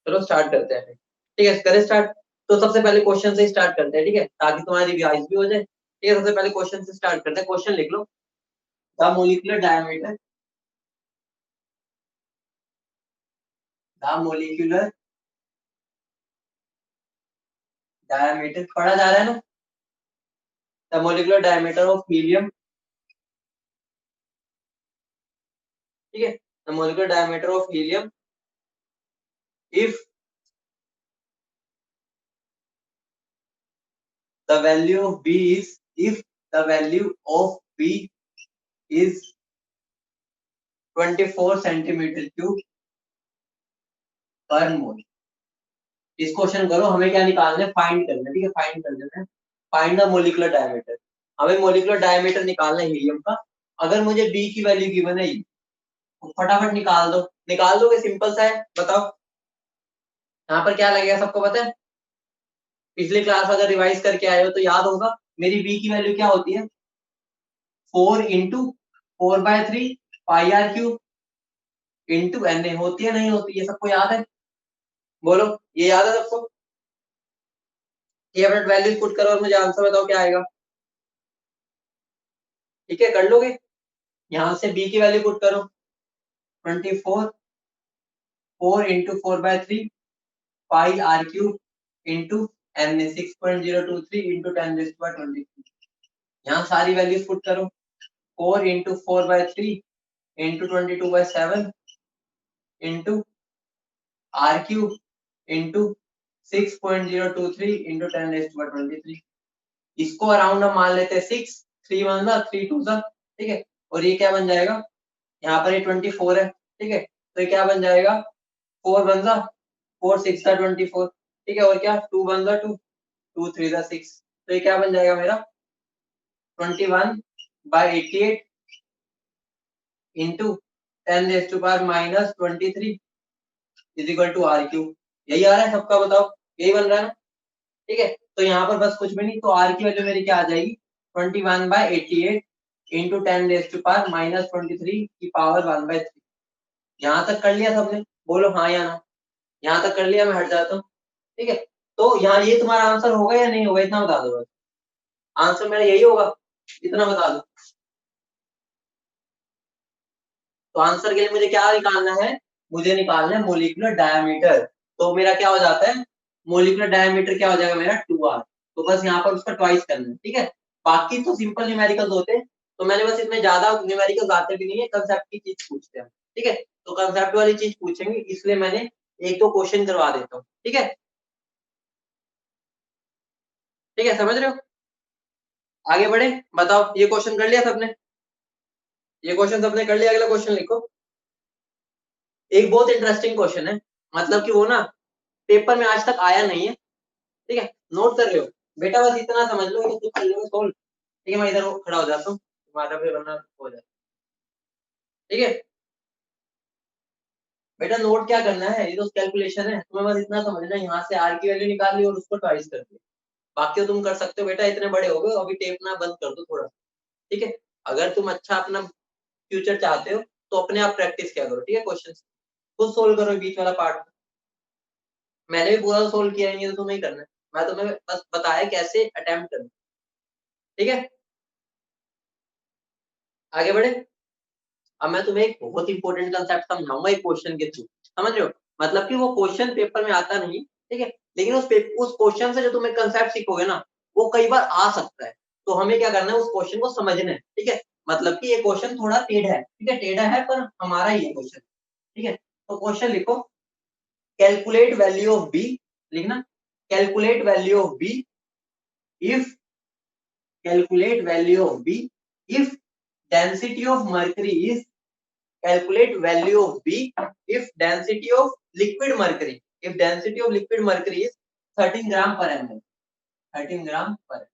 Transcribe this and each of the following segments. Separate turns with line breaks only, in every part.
चलो स्टार्ट करते हैं, ठीक है, करें स्टार्ट। तो सबसे पहले क्वेश्चन से स्टार्ट करते हैं, ठीक है, ताकि तुम्हारी रिवाइज भी हो जाए। ठीक है, सबसे पहले क्वेश्चन से स्टार्ट करते हैं। क्वेश्चन लिख लो। The molecular diameter, the molecular diameter पढ़ा जा रहा है ना। The molecular diameter of helium, ठीक है, the molecular diameter of helium if the value of B is, if the value of B is 24 centimetre cube पर मोल। इस क्वेश्चन करो, हमें क्या निकालना है, फाइंड करना है, ठीक है, फाइंड कर देना है। फाइंड द मोलिकुलर डायमीटर, हमें मोलिकुलर डायमीटर निकालना है हीलियम का। अगर मुझे बी की वैल्यू गिवन है तो फटाफट निकाल दो। निकाल दोगे, सिंपल सा है, बताओ यहाँ पर क्या लगेगा, सबको पता है। पिछली क्लास अगर रिवाइज करके आए हो तो याद होगा, मेरी बी की वैल्यू क्या होती है, 4 × 4/3 pi R cube into N A होती है, नहीं होती, ये सबको याद है, बोलो ये याद है सबको। ये अपना वैल्यूज पुट करो और मुझे आंसर बताओ क्या आएगा। ठीक है, कर लोगे। यहाँ से बी की वैल्यू पुट करो, 24, 4 × 4/3 pi R cube into N A 6.023 into 10⁻23। यहाँ सारी वैल्यूज पुट करो, 4 × 4/3 into 22/7 into R cube into 6.023 into 10⁻23। इसको अराउंड हम मान लेते हैं 6, 3 1 3 2, ठीक है। और ये क्या बन जाएगा, यहाँ पर ये 24 है, ठीक है, तो ये क्या बन जाएगा, 4 1 4 6 24, ठीक है, और क्या 2 1 2 2 3 6, तो ये क्या बन जाएगा मेरा 21/88 into 10⁻⁻23 is equal to R cube. यही आ रहा है सबका, बताओ यही बन रहा है ना, ठीक है। तो यहाँ पर बस कुछ भी नहीं, तो आर की वैल्यू मेरी क्या आ जाएगी, 21/88 इंटू 10⁻⁻23 की पावर 1/3। यहाँ तक कर लिया सबने, बोलो हाँ या ना। यहाँ तक कर लिया, मैं हट जाता हूँ, ठीक है। तो यहाँ ये तुम्हारा आंसर होगा या नहीं होगा, इतना बता दो बस। आंसर मेरा यही होगा, इतना बता दो। तो आंसर के लिए मुझे क्या निकालना है, मुझे निकालना है मोलिकुलर डायमीटर। तो मेरा क्या हो जाता है, मोलिकुलर डायमीटर क्या हो जाएगा मेरा 2r। तो बस यहाँ पर उसका ट्वाइस करना है, ठीक है। बाकी तो सिंपल न्यूमेरिकल्स होते हैं, तो मैंने बस इसमें ज्यादा न्यूमेरिकल्स आते भी नहीं है, कंसेप्ट की चीज पूछते हैं, ठीक है। तो कंसेप्ट वाली चीज पूछेंगे, इसलिए मैंने एक दो क्वेश्चन करवा देता हूँ, ठीक है। ठीक है, समझ रहे हो। आगे बढ़े, बताओ ये क्वेश्चन कर लिया सबने, ये क्वेश्चन सबने कर लिया, अगला क्वेश्चन लिखो। एक बहुत इंटरेस्टिंग क्वेश्चन है, मतलब कि वो ना पेपर में आज तक आया नहीं है, ठीक है। नोट कर रहे हो बेटा, बस इतना समझ लो कि कर लो सोल्व, ठीक है। मैं इधर खड़ा हो जाता हूँ, तुम्हारा फिर वरना हो जाए, ठीक है। बेटा नोट क्या करना है, ये तो कैलकुलेशन है, तुम्हें बस इतना समझना है, यहाँ से आर की वैल्यू निकाल ली और उसको ट्वाइस कर दिया। बाकी तो तुम कर सकते हो बेटा, इतने बड़े हो गए, अभी टेप ना बंद कर दो थोड़ा, ठीक है। अगर तुम अच्छा अपना फ्यूचर चाहते हो तो अपने आप प्रैक्टिस क्या करो, ठीक है। क्वेश्चन खुद सोल्व करो, बीच वाला पार्ट मैंने भी पूरा सोल्व किया है, ये तो तुम्हें ही करना है, मैं तुम्हें बस बताया कैसे अटेम्प्ट करना, ठीक है। आगे बढ़े। अब मैं तुम्हें एक बहुत इंपॉर्टेंट कंसेप्ट समझाऊंगा एक क्वेश्चन के थ्रू, समझ रहे हो। मतलब कि वो क्वेश्चन पेपर में आता नहीं, ठीक है, लेकिन उस क्वेश्चन से जो तुम्हें कंसेप्ट सीखोगे ना, वो कई बार आ सकता है। तो हमें क्या करना है, उस क्वेश्चन को समझना है, ठीक है। मतलब कि ये क्वेश्चन थोड़ा टेढ़ा है, ठीक है, टेढ़ा है पर हमारा ये क्वेश्चन, ठीक है। तो क्वेश्चन लिखो, कैलकुलेट वैल्यू ऑफ बी, लिखना, calculate value of B if, calculate value of B if density of mercury is, calculate value of B if density of liquid mercury, if density of liquid mercury is 13 ग्राम पर ml, 13 ग्राम पर।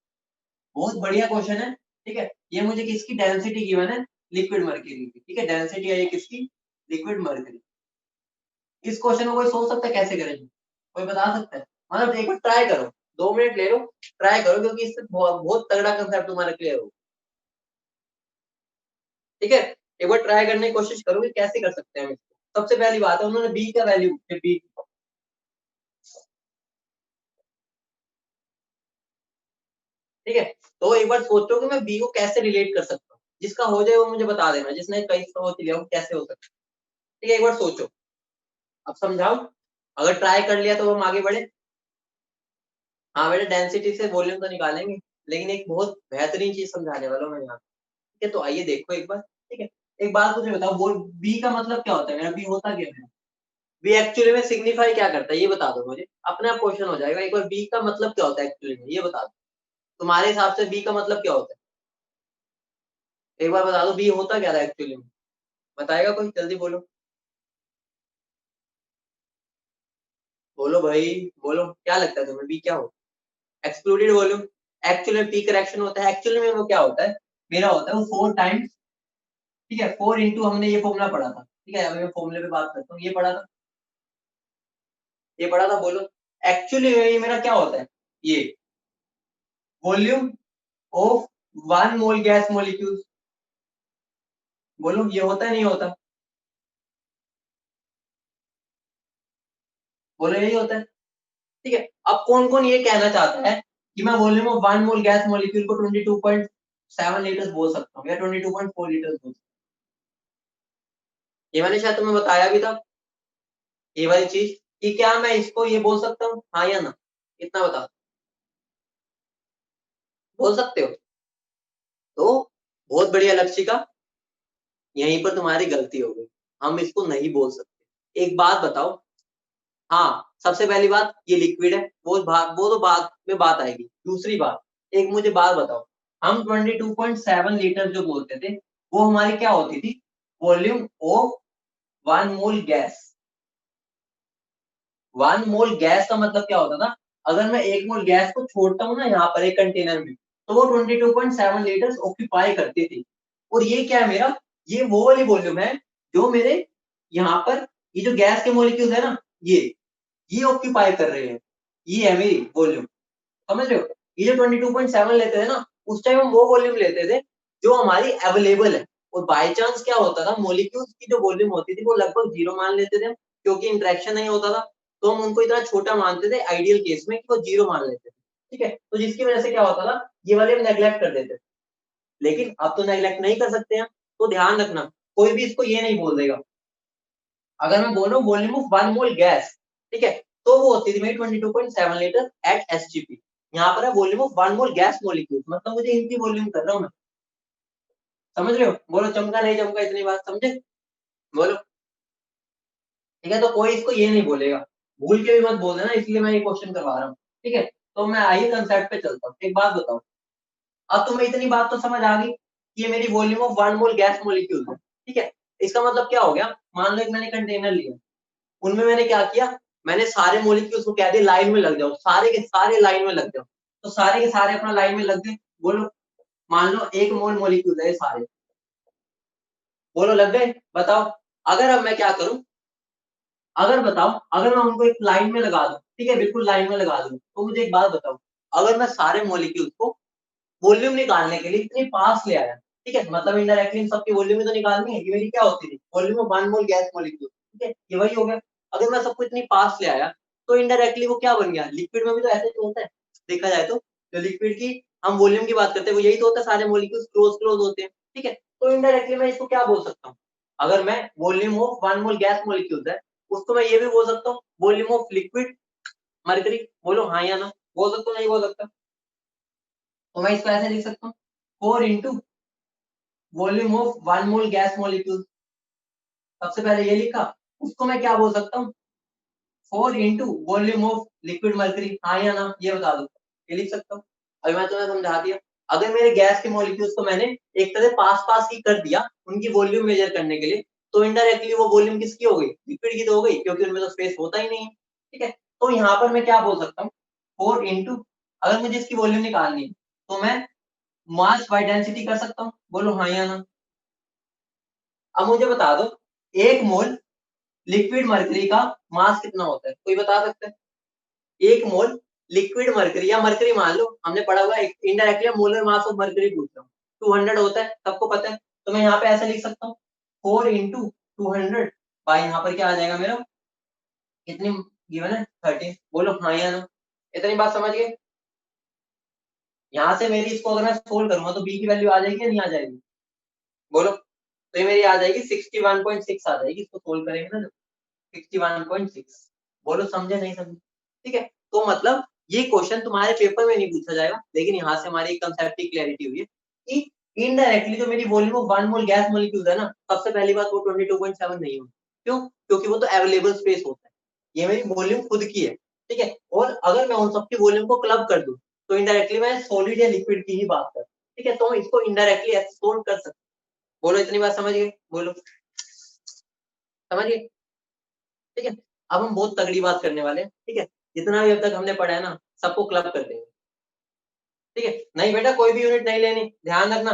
बहुत बढ़िया question है, ठीक है। ये मुझे किसकी डेंसिटी गिवन है, लिक्विड मर्क्यूरी की, ठीक है, डेंसिटी है ये किसकी, लिक्विड मर्क्यूरी। इस क्वेश्चन को कोई सोच सकता है कैसे करेंगे, कोई बता सकता है, मतलब एक बार ट्राई करो, 2 मिनट ले लो, ट्राई करो, क्योंकि इससे बहुत तगड़ा कंसेप्ट तुम्हारा क्लियर हो, ठीक है। एक बार ट्राई करने की कोशिश करो कि कैसे कर सकते हैं हम इसको। सबसे पहली बात है, उन्होंने बी का वैल्यू बी ठीक है। तो एक बार सोचो कि मैं बी को कैसे रिलेट कर सकता हूँ, जिसका हो जाए वो मुझे बता देना, जिसने कहीं सोच लिया वो कैसे हो सकता है। ठीक है, एक बार सोचो, अब समझाओ, अगर ट्राई कर लिया तो हम आगे बढ़े। हाँ बेटा, डेंसिटी से वॉल्यूम तो निकालेंगे, लेकिन एक बहुत बेहतरीन चीज समझाने वाला हूँ मैं यहाँ। ठीक है, तो आइए देखो एक बार। ठीक है, एक बात मुझे बताओ, वो बी का मतलब क्या होता है मेरा, बी होता क्या है, बी एक्चुअली में सिग्निफाई क्या करता है ये बता दो मुझे, अपने आप क्वेश्चन हो जाएगा। एक बार बी का मतलब क्या होता है एक्चुअली में ये बता दो, तुम्हारे हिसाब से बी का मतलब क्या होता है, एक बार बता दो बी होता क्या था एक्चुअली में, बताएगा कोई, जल्दी बोलो, बोलो भाई, बोलो क्या लगता है तुम्हें बी क्या हो, एक्सक्लूडेड वॉल्यूम। एक्चुअली में पी करेक्शन होता है, एक्चुअली में वो क्या होता है, मेरा होता है वो 4 टाइम्स। ठीक है, 4 इंटू, हमने ये फॉर्मूला पढ़ा था। ठीक है, अभी मैं फॉर्मूले पे बात करता हूँ, ये पढ़ा था, ये पढ़ा था, बोलो। एक्चुअली में ये मेरा क्या होता है, ये volume of 1 mole gas molecule, बोलो ये होता है नहीं होता, बोलो यही होता है। ठीक है, अब कौन कौन ये कहना चाहता है कि मैं volume of 1 mole gas molecule को 22.7 लीटर्स बोल सकता हूँ या 22.4 लीटर्स बोल सकता हूँ, ये मैंने शायद तुम्हें बताया भी था, ये वाली चीज, कि क्या मैं इसको ये बोल सकता हूँ, हाँ या ना, इतना बता, बोल सकते हो। तो बहुत बढ़िया लक्षिका, यहीं पर तुम्हारी गलती हो गई, हम इसको नहीं बोल सकते। एक बात बताओ, हाँ सबसे पहली बात ये लिक्विड है, वो तो बाद में बात आएगी। दूसरी बात, एक मुझे बात बताओ, हम 22.7 लीटर जो बोलते थे, वो हमारी क्या होती थी, volume of 1 mole gas. 1 mole gas का मतलब क्या होता था, अगर मैं 1 मोल गैस को छोड़ता हूँ ना यहाँ पर एक कंटेनर में, तो वो 22.7 लीटर ऑक्यूपाई करती थी। और ये क्या है मेरा, ये वो वाली वॉल्यूम है जो मेरे यहाँ पर ये जो गैस के मॉलिक्यूल्स है ना, ये ऑक्यूपाई कर रहे हैं, ये है मेरी वॉल्यूम, समझ रहे हो। ये जो 22.7 लेते थे ना, उस टाइम हम वो वॉल्यूम लेते थे जो हमारी अवेलेबल है। और बाय चांस क्या होता था, मॉलिक्यूल्स की जो वॉल्यूम होती थी वो लगभग 0 मान लेते थे, क्योंकि इंटरेक्शन नहीं होता था, तो हम उनको इतना छोटा मानते थे आइडियल केस में कि वो 0 मान लेते थे। ठीक है, तो जिसकी वजह से क्या होता था, ये वाले हम नेग्लेक्ट कर देते थे। लेकिन अब तो नेग्लेक्ट नहीं कर सकते हैं, तो ध्यान रखना, कोई भी इसको ये नहीं बोल देगा। अगर मैं बोल रहा हूँ वॉल्यूम ऑफ 1 मोल गैस, ठीक है, तो वो होती थी मेरी 22.7 लीटर एट एसजीपी। यहाँ पर है volume of 1 mole gas molecule, मतलब मुझे इनकी वॉल्यूम कर रहा हूँ मैं, समझ रहे हो, बोलो चमका नहीं चमका, इतनी बात समझे, बोलो। ठीक है, तो कोई इसको ये नहीं बोलेगा, भूल के भी मत बोल देना, इसलिए मैं ये क्वेश्चन करवा रहा हूँ। ठीक है, तो मैं आइए कंसेप्ट पे चलता हूँ। एक बात बताओ, अब तुम्हें इतनी बात तो समझ आ गई कि ये मेरी volume of 1 mole gas molecule है। ठीक है, इसका मतलब क्या हो गया, मान लो एक मैंने कंटेनर लिया, उनमें मैंने क्या किया, मैंने सारे मॉलिक्यूल्स को कह दिया लाइन में लग जाओ, सारे के सारे लाइन में लग जाओ, तो सारे के सारे अपना लाइन में लग गए। बोलो, मान लो 1 मोल मॉलिक्यूल है सारे, बोलो लग गए, बताओ। अगर अब मैं क्या करूं, अगर बताओ, अगर मैं उनको एक लाइन में लगा दूं, ठीक है, बिल्कुल लाइन में लगा दूं, तो मुझे एक बात बताओ, अगर मैं सारे मॉलिक्यूल्स को वॉल्यूम निकालने के लिए इतने पास ले आया, ठीक है, मतलब इनडायरेक्टली इन सबकी वॉल्यूम ही तो निकालनी है, ये मेरी क्या होती थी, volume of 1 mole gas molecule. ठीक है, ये वही हो गया। अगर मैं सबको इतनी पास ले आया, तो इनडायरेक्टली वो क्या बन गया, लिक्विड में भी तो ऐसे ही तो होता है, देखा जाए तो जो लिक्विड की हम वॉल्यूम की बात करते हैं वो यही तो होता है, सारे मॉलिक्यूल्स क्लोज क्लोज होते हैं। ठीक है, तो इनडायरेक्टली मैं इसको क्या बोल सकता हूँ, अगर मैं volume of 1 mole gas molecules है, उसको मैं ये भी बोल सकता हूँ वॉल्यूम ऑफ लिक्विड मरकरी, बोलो हाँ या ना, बोल सकता हूँ नहीं बोल सकता, तो मैं इसको ऐसे लिख सकता हूँ 4 into volume of 1 mole gas molecule, सबसे पहले ये लिखा, उसको मैं क्या बोल सकता हूँ 4 into volume of liquid mercury, हाँ या ना ये बता दो, ये लिख सकता हूँ। अभी मैं तुम्हें समझा दिया, अगर मेरे गैस के मॉलिक्यूल्स को मैंने एक तरह पास पास ही कर दिया उनकी वॉल्यूम मेजर करने के लिए, तो इनडायरेक्टली वो वॉल्यूम किसकी हो गई, लिक्विड की तो हो गई, क्योंकि उनमें तो स्पेस होता ही नहीं है। ठीक है, तो यहाँ पर मैं क्या बोल सकता हूँ 4 इंटू, अगर मुझे इसकी वॉल्यूम निकालनी है, तो मैं मास बाय डेंसिटी कर सकता हूँ, बोलो हाँ या ना। अब मुझे बता दो 1 मोल लिक्विड मरकरी का मास कितना होता है, कोई बता सकता है, 1 मोल लिक्विड मरकरी या मरकरी मान लो, हमने पढ़ा हुआ है indirectly molar mass of mercury पूछ रहा हूँ, 200 होता है, सबको पता है, तो मैं यहाँ पे ऐसा लिख सकता हूँ 4 इंटू 200 बाई, यहाँ पर क्या आ जाएगा मेरा, कितनी गिवन है 13, बोलो हाँ या ना, इतनी बात समझ गए। यहाँ से मेरी इसको अगर मैं सोल्व करूंगा तो बी की वैल्यू आ जाएगी या नहीं आ जाएगी, बोलो। तो ये मेरी आ जाएगी 61.6 आ जाएगी, इसको सोल्व करेंगे ना 61.6। बोलो समझे नहीं समझे? ठीक है, तो मतलब ये क्वेश्चन तुम्हारे पेपर में नहीं पूछा जाएगा, लेकिन यहाँ से हमारी एक कंसेप्ट की क्लैरिटी हुई है कि इनडायरेक्टली जो मेरी volume of 1 mole gas molecule है ना, सबसे पहली बात वो 22.7 नहीं होगी। क्यों? क्योंकि वो तो अवेलेबल स्पेस होता है, ये मेरी वॉल्यूम खुद की है। ठीक है, और अगर मैं उन सबकी वॉल्यूम को क्लब कर दूं तो इनडायरेक्टली मैं सॉलिड या लिक्विड की ही बात कर। ठीक है, तो हम इसको इनडायरेक्टली ऐसे सोल्व कर सकते। बोलो इतनी बात समझ गए? बोलो समझ गए? ठीक है, अब हम बहुत तगड़ी बात करने वाले हैं। ठीक है, जितना भी अब तक हमने पढ़ा है ना, सबको क्लब कर देंगे। ठीक है, नहीं बेटा कोई भी यूनिट नहीं लेनी, ध्यान रखना,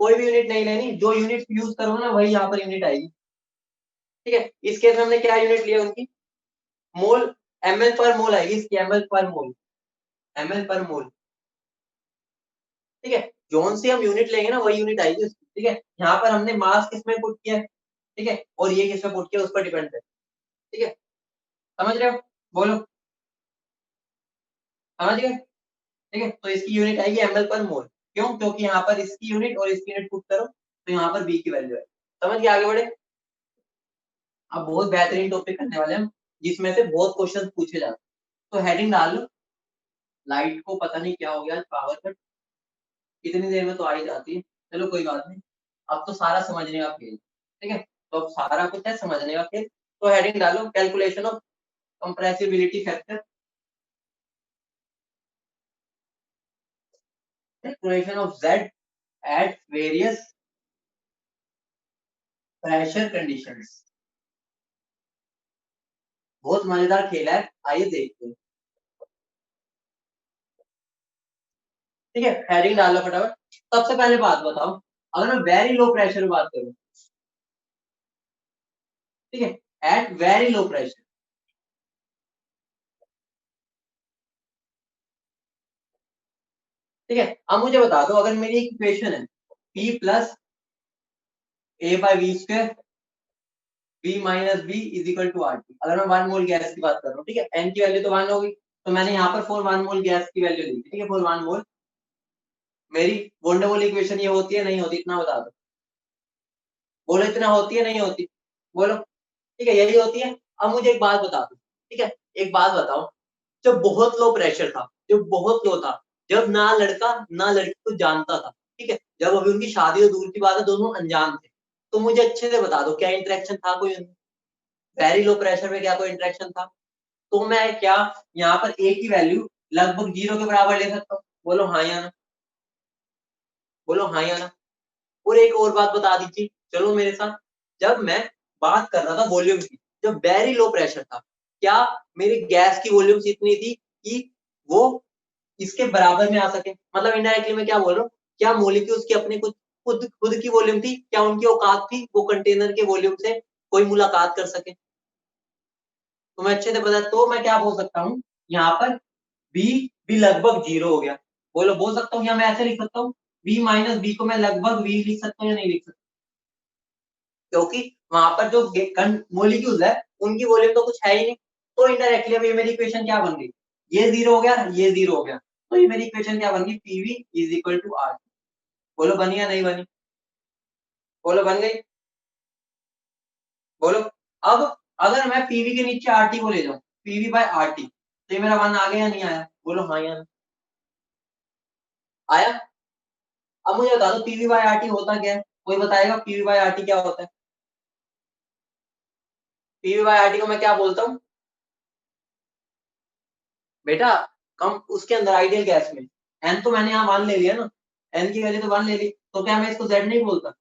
कोई भी यूनिट नहीं लेनी, जो यूनिट यूज करो ना वही यहाँ पर यूनिट आएगी। ठीक है, इस केस में हमने क्या यूनिट लिया उनकी, मोल, ml पर मोल आएगी इसकी, ml पर मोल, ml पर मोल। ठीक है, जोन से हम यूनिट लेंगे ना वही यूनिट आएगी उसकी। ठीक है, यहाँ पर हमने मास किसमें पुट किया है, ठीक है, और ये किसमें पुट किया उस पर डिपेंड है। ठीक है, समझ रहे हो? बोलो समझ गए? ठीक है, तो इसकी यूनिट आएगी ml पर मोल। क्यों? क्योंकि यहाँ पर इसकी यूनिट और इसकी यूनिट पुट करो तो यहाँ पर बी की वैल्यू है। समझ के आगे बढ़े? अब बहुत बेहतरीन टॉपिक करने वाले हैं हम, जिसमें से बहुत क्वेश्चन पूछे जाते हैं। तो हेडिंग डाल लो, लाइट को पता नहीं क्या हो गया, पावर कट कितनी देर में तो आ ही जाती है। चलो कोई बात नहीं, अब तो सारा समझने का खेल। ठीक है, तो अब सारा कुछ है समझने का खेल। तो हेडिंग डालो, calculation of compressibility factor, calculation of Z at various pressure conditions. बहुत मजेदार खेल है, आइए देखते हैं। ठीक है, हेडिंग डाल लो फटाफट। सबसे पहले बात बताओ, अगर मैं वेरी लो प्रेशर बात करूं, ठीक है, एट वेरी लो प्रेशर, ठीक है, अब मुझे बता दो, अगर मेरी एक इक्वेशन है P plus A by V square B minus B is equal to R T, अगर मैं 1 मोल गैस की बात कर रहा हूँ, ठीक है, एन की वैल्यू तो 1 होगी, तो मैंने यहाँ पर फॉर 1 मोल गैस की वैल्यू ली, ठीक है, फॉर 1 मोल मेरी वोंडेरवाल इक्वेशन ये होती है नहीं होती, इतना बता दो। बोलो इतना होती है नहीं होती, बोलो। ठीक है, यही होती है। अब मुझे एक बात बता दो, ठीक है, एक बात बताओ, जब बहुत लो प्रेशर था, जब बहुत लो था, जब ना लड़का ना लड़की को जानता था, ठीक है, जब अभी उनकी शादी तो दूर की बात है, दोनों अनजान थे, तो मुझे अच्छे से बता दो क्या इंटरेक्शन था कोई, वेरी लो प्रेशर में क्या कोई इंटरेक्शन था? तो मैं क्या यहाँ पर ए की वैल्यू लगभग 0 के बराबर ले सकता हूँ? बोलो हाँ या ना, बोलो हाँ या ना। और एक और बात बता दीजिए, चलो मेरे साथ, जब मैं बात कर रहा था वॉल्यूम की, जब वेरी लो प्रेशर था, क्या मेरी गैस की वॉल्यूम इतनी थी कि वो इसके बराबर में आ सके? मतलब इनडायरेक्टली मैं क्या बोल रहा हूँ, क्या मॉलिक्यूल्स की अपनी कुछ खुद खुद की वॉल्यूम थी? क्या उनकी औकात थी वो कंटेनर के वॉल्यूम से कोई मुलाकात कर सके? तो मैं अच्छे से बता, तो मैं क्या बोल सकता हूँ यहाँ पर, बी भी लगभग 0 हो गया। बोलो बोल सकता हूँ, या मैं ऐसे लिख सकता हूँ, बी माइनस बी को मैं लगभग वी लिख सकता हूँ या नहीं लिख सकता? क्योंकि वहां पर जो मोलिक्यूल्स है उनकी वॉल्यूम तो कुछ है ही नहीं। तो इनडायरेक्टली अब ये मेरी इक्वेशन क्या बन गई, ये 0 हो गया, ये 0 हो गया, तो ये मेरी इक्वेशन क्या बन गई, PV is equal to R. बोलो बनी या नहीं बनी? बोलो बन गई? बोलो। अब अगर मैं पीवी के नीचे आर टी को ले जाऊं, पीवी बाय आर टी, तो ये मेरा वन आ गया या नहीं आया? बोलो हाँ या ना, आया? अब मुझे बता दो पीवी बाय आर टी होता क्या है, कोई बताएगा पीवी बाय आर टी क्या होता है? पीवी बाय आर टी को मैं क्या बोलता हूँ बेटा, कम उसके अंदर आइडियल गैस में, एन तो मैंने यहाँ वन ले लिया ना, एन की वैल्यू तो वन ले ली, तो क्या मैं इसको जेड नहीं बोलता?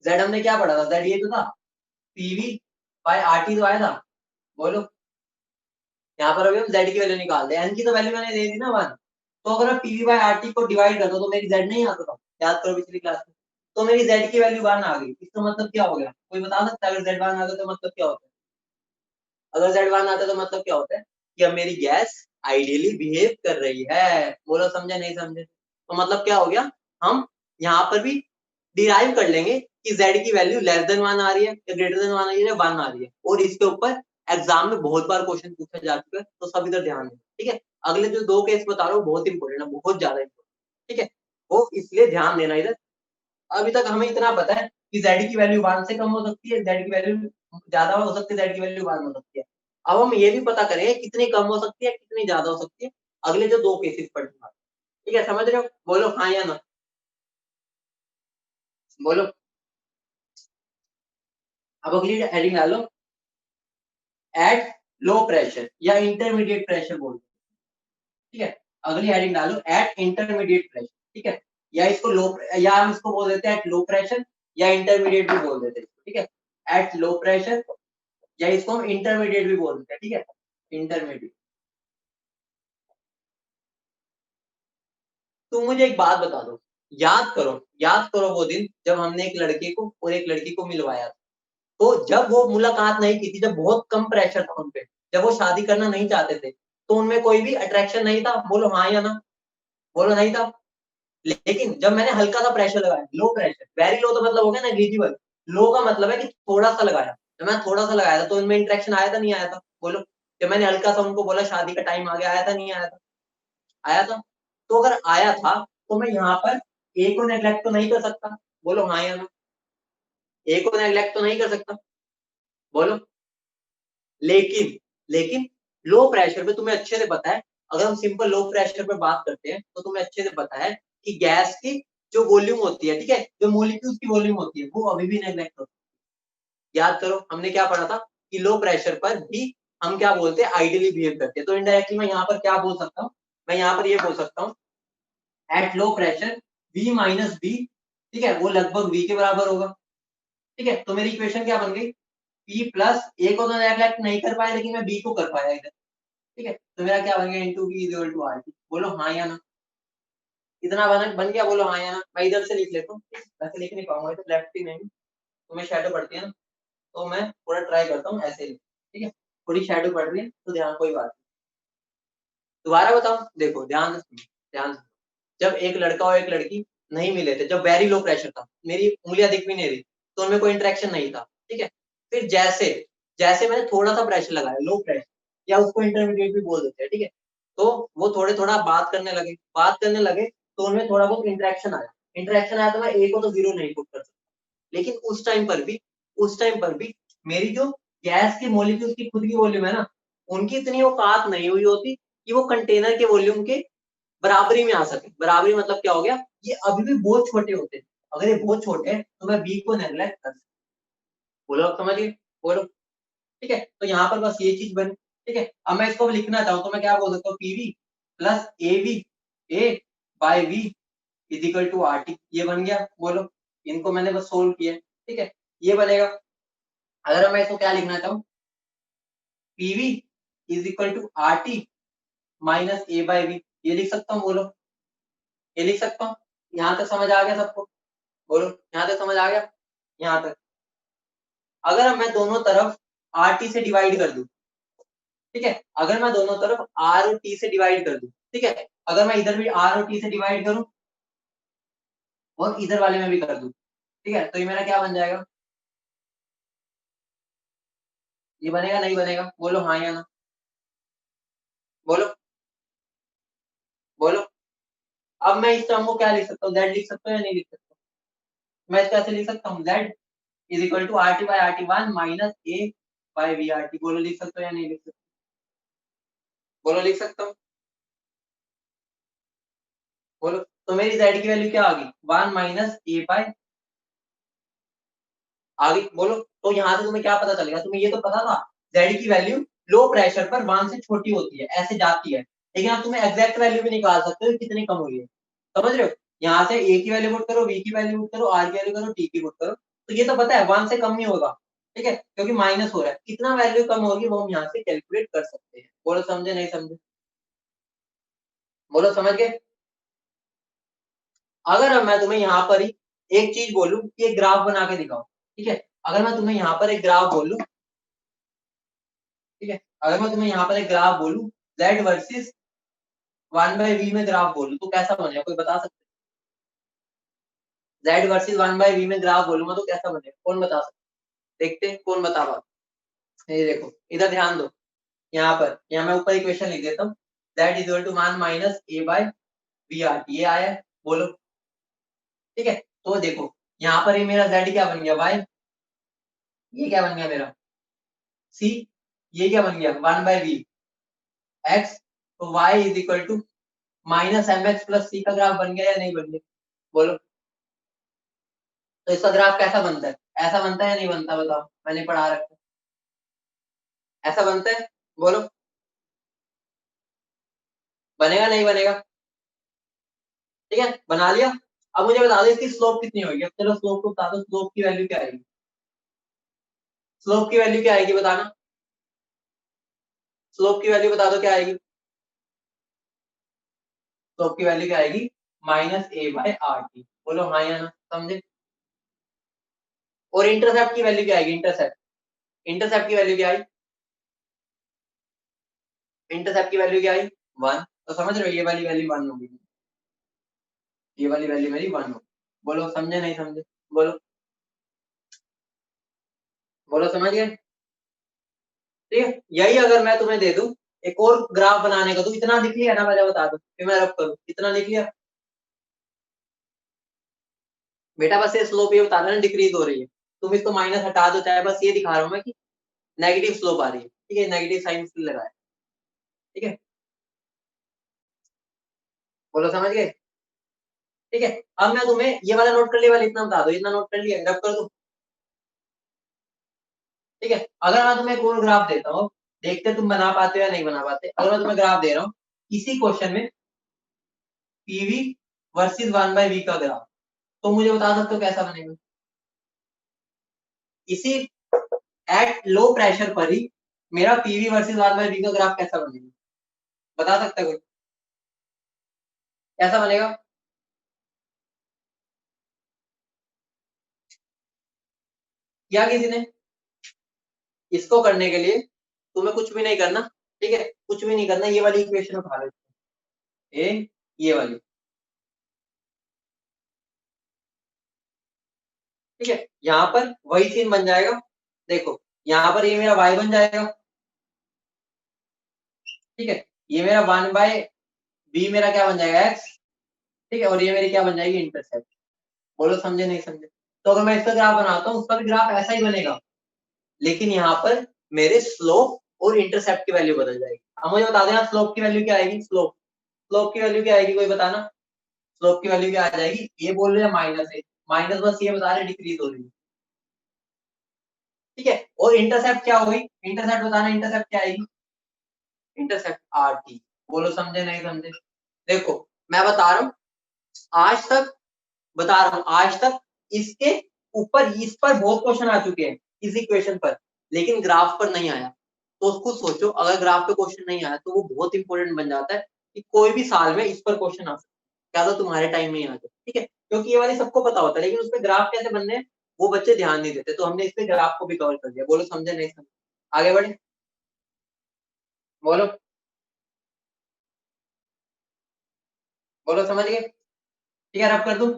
जेड हमने क्या पढ़ा था, जेड ये तो था, पीवी बाय आर टी तो आया था। बोलो, यहाँ पर अभी हम जेड की वैल्यू निकाल दे, एन की तो वैल्यू मैंने दे दी ना वन, तो अगर मैं पीवी बाय आर टी को डिवाइड करता तो मेरी जेड नहीं आता था, याद करो पिछली क्लास में, तो मेरी जेड की वैल्यू वन आ गई, इसका मतलब क्या हो गया, कोई बता सकता है? अगर जेड वन आ गया तो मतलब क्या होता है? अगर जेड वन आता है तो मतलब क्या होता है कि अब मेरी गैस आइडियली बिहेव कर रही है। बोलो समझे नहीं समझे? तो मतलब क्या हो गया, हम यहाँ पर भी डिराइव कर लेंगे कि z की वैल्यू लेस देन वन आ रही है या ग्रेटर देन वन आ रही है या वन आ रही है, और इसके ऊपर एग्जाम में बहुत बार क्वेश्चन पूछा जा चुका है, तो सब इधर ध्यान दें। ठीक है, अगले जो 2 केस बता रहा हूँ बहुत इंपॉर्टेंट है, बहुत ज्यादा इंपॉर्टेंट, ठीक है। वो इसलिए ध्यान देना इधर। अभी तक हमें इतना पता है कि z की वैल्यू 1 से कम हो सकती है, z की वैल्यू ज्यादा हो सकती है, z की वैल्यू 1 हो सकती है। अब हम ये भी पता करें कितनी कम हो सकती है, कितनी ज्यादा हो सकती है, अगले जो 2 केसेस पढ़ूंगा, ठीक है। समझ रहे हो? बोलो हाँ या ना, बोलो। अब अगली हेडिंग डालो, एट लो प्रेशर या इंटरमीडिएट प्रेशर बोलते हैं, ठीक है। अगली हेडिंग डालो, एट इंटरमीडिएट प्रेशर, ठीक है। या इसको लो, या हम इसको बोल देते हैं एट लो प्रेशर, या इंटरमीडिएट भी बोल देते हैं, ठीक है। एट लो प्रेशर, या इसको हम इंटरमीडिएट भी बोल देते हैं, ठीक है, इंटरमीडिएट। तुम मुझे एक बात बता दो, याद करो वो दिन जब हमने एक लड़के को और एक लड़की को मिलवाया था। तो जब वो मुलाकात नहीं की थी, जब बहुत कम प्रेशर था उनपे, जब वो शादी करना नहीं चाहते थे, तो उनमें कोई भी अट्रैक्शन नहीं था? बोलो हाँ या ना, बोलो नहीं था। लेकिन जब मैंने हल्का सा प्रेशर लगाया, लो प्रेशर, वेरी लो तो मतलब हो गया नेग्लिजिबल, लो का मतलब है कि थोड़ा सा लगाया, जब मैं थोड़ा सा लगाया था तो उनमें इंटरेक्शन आया था नहीं आया था? बोलो। जब मैंने हल्का सा उनको बोला शादी का टाइम आ गया, आया था नहीं आया था? आया था। तो अगर आया था तो मैं यहाँ पर ए को नेग्लेक्ट तो नहीं कर सकता? बोलो हाँ या ना, ए को नेग्लेक्ट तो नहीं कर सकता? बोलो। लेकिन लेकिन लो प्रेशर पे तुम्हें अच्छे से पता है, अगर हम सिंपल लो प्रेशर पे बात करते हैं तो तुम्हें अच्छे से पता है कि गैस की जो वॉल्यूम होती है, ठीक है, जो मोलिक्यूल्स की वॉल्यूम होती है, वो अभी भी नेग्लेक्ट होती है। याद करो हमने क्या पढ़ा था कि लो प्रेशर पर भी हम क्या बोलते हैं, आइडियली बिहेव करते हैं। तो इनडायरेक्टली मैं यहाँ पर क्या बोल सकता हूँ, मैं यहाँ पर ये बोल सकता हूँ, at low pressure V minus B, ठीक है, वो लगभग V के बराबर होगा, ठीक है। तो मेरी इक्वेशन क्या बन गई, P प्लस ए को तो नेग्लेक्ट नहीं कर पाया, लेकिन मैं B को कर पाया इधर, ठीक है। तो मेरा क्या बन गया, into B is equal to R T. बोलो हाँ या ना, इतना बन गया, बोलो हाँ या ना। मैं इधर से लिख लेता हूँ, वैसे लिख नहीं पाऊंगा, तो लेफ्ट ही नहीं, तुम्हें शैडो पड़ती है ना, तो मैं थोड़ा ट्राई करता हूँ ऐसे ही, ठीक है। थोड़ी शैडो पड़ रही है तो ध्यान, कोई बात नहीं। दोबारा बताऊं, देखो ध्यान से सुनो, ध्यान से। जब एक लड़का और एक लड़की नहीं मिले थे, जब वेरी लो प्रेशर था, मेरी उंगलियां दिख भी नहीं रही, तो उनमें कोई इंटरेक्शन नहीं था, ठीक है। फिर जैसे जैसे मैंने थोड़ा सा प्रेशर लगाया, लो प्रेशर, या उसको इंटरमीडिएट भी बोल देते हैं, ठीक है। तो वो थोड़े थोड़ा बात करने लगे, तो उनमें थोड़ा बहुत इंटरेक्शन आया तो मैं ए को तो जीरो नहीं पुट कर सकता। लेकिन उस टाइम पर भी मेरी जो गैस के मॉलिक्यूल्स की खुद की वॉल्यूम है ना, उनकी इतनी औकात नहीं हुई होती कि वो कंटेनर के वॉल्यूम के बराबरी में आ सके। बराबरी मतलब क्या हो गया, ये अभी भी बहुत छोटे होते हैं। अगर ये बहुत छोटे हैं तो मैं बी को नेग्लेक्ट कर सकता। बोलो आप समझिए, बोलो, ठीक है। तो यहाँ पर बस ये चीज बनी, ठीक है। अब मैं इसको लिखना चाहूँ तो मैं क्या बोल सकता हूँ, PV plus A V, A by V is equal to R T, ये बन गया। बोलो, इनको मैंने बस सोल्व किया, ठीक है, ये बनेगा। अगर मैं इसको क्या लिखना चाहूँ, PV is equal to R T minus A by V, ये लिख सकता हूँ। बोलो, ये लिख सकता हूँ। यहाँ तक समझ आ गया सबको? बोलो, यहाँ तक समझ आ गया? यहाँ तक। अगर मैं दोनों तरफ आर टी से डिवाइड कर दूं, ठीक है, अगर मैं दोनों तरफ आर और टी से डिवाइड कर दूं, ठीक है, अगर मैं इधर भी आर और टी से डिवाइड करूं और इधर वाले में भी कर दूं, ठीक है, तो ये मेरा क्या बन जाएगा, ये बनेगा नहीं बनेगा? बोलो हाँ या ना, बोलो, बोलो। अब मैं इस टर्म को क्या लिख सकता हूँ, जेड लिख सकता हूँ या नहीं लिख सकता? मैं इसको ऐसे लिख सकता हूँ, Z is equal to R T by R T one minus A by V R T. बोलो, लिख सकते हो या नहीं लिख सकते? बोलो, लिख सकता हूँ? बोलो। तो मेरी जेड की वैल्यू क्या आ गई, वन माइनस ए बाई, आ गई। बोलो। तो यहाँ से तुम्हें क्या पता चलेगा, तुम्हें ये तो पता था जेड की वैल्यू लो प्रेशर पर वन से छोटी होती है, ऐसे जाती है, लेकिन अब तुम्हें एग्जैक्ट वैल्यू भी निकाल सकते हो कितनी कम हुई है। समझ रहे हो? यहाँ से ए की वैल्यू पुट करो, वी की वैल्यू पुट करो, आर की वैल्यू करो, टी की पुट करो, तो ये तो पता है वन से कम नहीं होगा, ठीक है, क्योंकि माइनस हो रहा है। कितना वैल्यू कम होगी वो हम यहाँ से कैलकुलेट कर सकते हैं। बोलो, समझे नहीं समझे? बोलो, समझ गए? अगर अब मैं तुम्हें यहाँ पर ही एक चीज बोलूं कि एक ग्राफ बना के दिखाओ, ठीक है, अगर मैं तुम्हें यहाँ पर एक ग्राफ बोलूं, ठीक है, अगर मैं तुम्हें यहाँ पर एक ग्राफ बोलूं, z versus one by V में ग्राफ बोलूं, तो कैसा बनेगा, कोई बता सकते? z versus one by V में ग्राफ बोलूंगा तो कैसा बनेगा, कौन बता सकते? देखते हैं कौन बता पाता। ये देखो, इधर ध्यान दो, यहाँ पर, यहाँ मैं ऊपर इक्वेशन लिख देता हूँ, Z equal to 1 minus A by V R, ये आया है, बोलो। ठीक है, तो देखो यहाँ पर ये मेरा Z क्या बन गया, Y, ये क्या बन गया मेरा C, ये क्या बन गया 1 बाय वी एक्स, तो Y is equal to minus M X plus C का ग्राफ बन गया या नहीं बन गया, बोलो। तो इसका ग्राफ कैसा बनता है, ऐसा बनता है या नहीं बनता, बताओ, मैंने पढ़ा रखा है, ऐसा बनता है, बोलो, बनेगा नहीं बनेगा, ठीक है, बना लिया। अब मुझे बता दो इसकी स्लोप कितनी होगी, अब चलो स्लोप को बता दो, स्लोप की वैल्यू क्या आएगी, स्लोप की वैल्यू क्या आएगी बताना, स्लोप की वैल्यू बता दो क्या आएगी, स्लोप की वैल्यू क्या आएगी, माइनस ए बाय आर टी, बोलो हाँ या ना, समझे। और इंटरसेप्ट की वैल्यू क्या आएगी, इंटरसेप्ट, इंटरसेप्ट की वैल्यू क्या आई, इंटरसेप्ट की वैल्यू क्या आई 1, तो समझ रहे हो ये वाली वैल्यू 1 होगी, ये वाली वैल्यू मेरी 1 होगी, बोलो समझे नहीं समझे, बोलो, बोलो समझ गए, ठीक है। यही अगर मैं तुम्हें दे दूं एक और ग्राफ बनाने का, तो इतना लिख लिया ना, पहले बता दो फिर मैं रब करूं, इतना लिख लिया बेटा, बस ये स्लोप ये बता देना डिक्रीज हो रही है, तुम इसको माइनस हटा दो चाहे, बस ये दिखा रहा हूं मैं कि नेगेटिव स्लोप आ रही है, ठीक है, नेगेटिव साइन इसलिए लगाया, ठीक है, बोलो समझ गए, ठीक है। अब मैं तुम्हें ये वाला नोट कर लिया, वाला इतना बता दो, इतना नोट कर लिया, रब कर दो, ठीक है। अगर मैं तुम्हें एक और ग्राफ देता हूँ, देखते तुम बना पाते हो या नहीं बना पाते, अगर मैं तुम्हें ग्राफ दे रहा हूँ इसी क्वेश्चन में, पीवी वर्सेस 1 बाय वी का ग्राफ, तो मुझे बता सकते हो कैसा बनेगा, इसी एट लो प्रेशर पर ही मेरा पीवी वर्सेस 1 बाय वी का ग्राफ कैसा बनेगा, बता सकता है कोई, कैसा बनेगा, क्या किसी ने, इसको करने के लिए तुम्हें कुछ भी नहीं करना, ठीक है, कुछ भी नहीं करना, ये वाली इक्वेशन उठा लो, ए ये वाली, ठीक है, यहाँ पर वही सीन बन जाएगा, देखो यहाँ पर ये मेरा y बन जाएगा, ठीक है, ये मेरा 1 बाय बी मेरा क्या बन जाएगा x, ठीक है, और ये मेरी क्या बन जाएगी इंटरसेप्ट, बोलो समझे नहीं समझे। तो अगर मैं इसका ग्राफ बनाता हूँ उसका भी ग्राफ ऐसा ही बनेगा, लेकिन यहाँ पर मेरे स्लोप और इंटरसेप्ट की वैल्यू बदल जाएगी। अब मुझे बता देना स्लोप की वैल्यू क्या आएगी, स्लोप, स्लोप की वैल्यू क्या आएगी, कोई बताना, स्लोप की वैल्यू क्या आ जाएगी, ये बोल रहे हैं माइनस है, माइनस बस ये बता रहे डिक्रीज हो रही है, ठीक है। और इंटरसेप्ट क्या होगी, इंटरसेप्ट बताना, इंटरसेप्ट क्या आएगी, इंटरसेप्ट आर टी, बोलो समझे नहीं समझे। देखो मैं बता रहा हूँ, आज तक बता रहा हूँ, आज तक इसके ऊपर इस पर बहुत क्वेश्चन आ चुके हैं इस इक्वेशन पर, लेकिन ग्राफ पर नहीं आया, तो उसको सोचो अगर ग्राफ पे क्वेश्चन नहीं आया तो वो बहुत इंपॉर्टेंट बन जाता है कि कोई भी साल में इस पर क्वेश्चन आ सकता है, क्या तो तुम्हारे टाइम में ही आ जाए, ठीक है, क्योंकि ये वाली सबको पता होता है, लेकिन उस पर ग्राफ कैसे बनने हैं वो बच्चे ध्यान नहीं देते, तो हमने इस पे ग्राफ को भी कवर कर दिया, बोलो समझे नहीं समझे, आगे बढ़े, बोलो, बोलो समझ गए, ठीक है, रब कर दूं,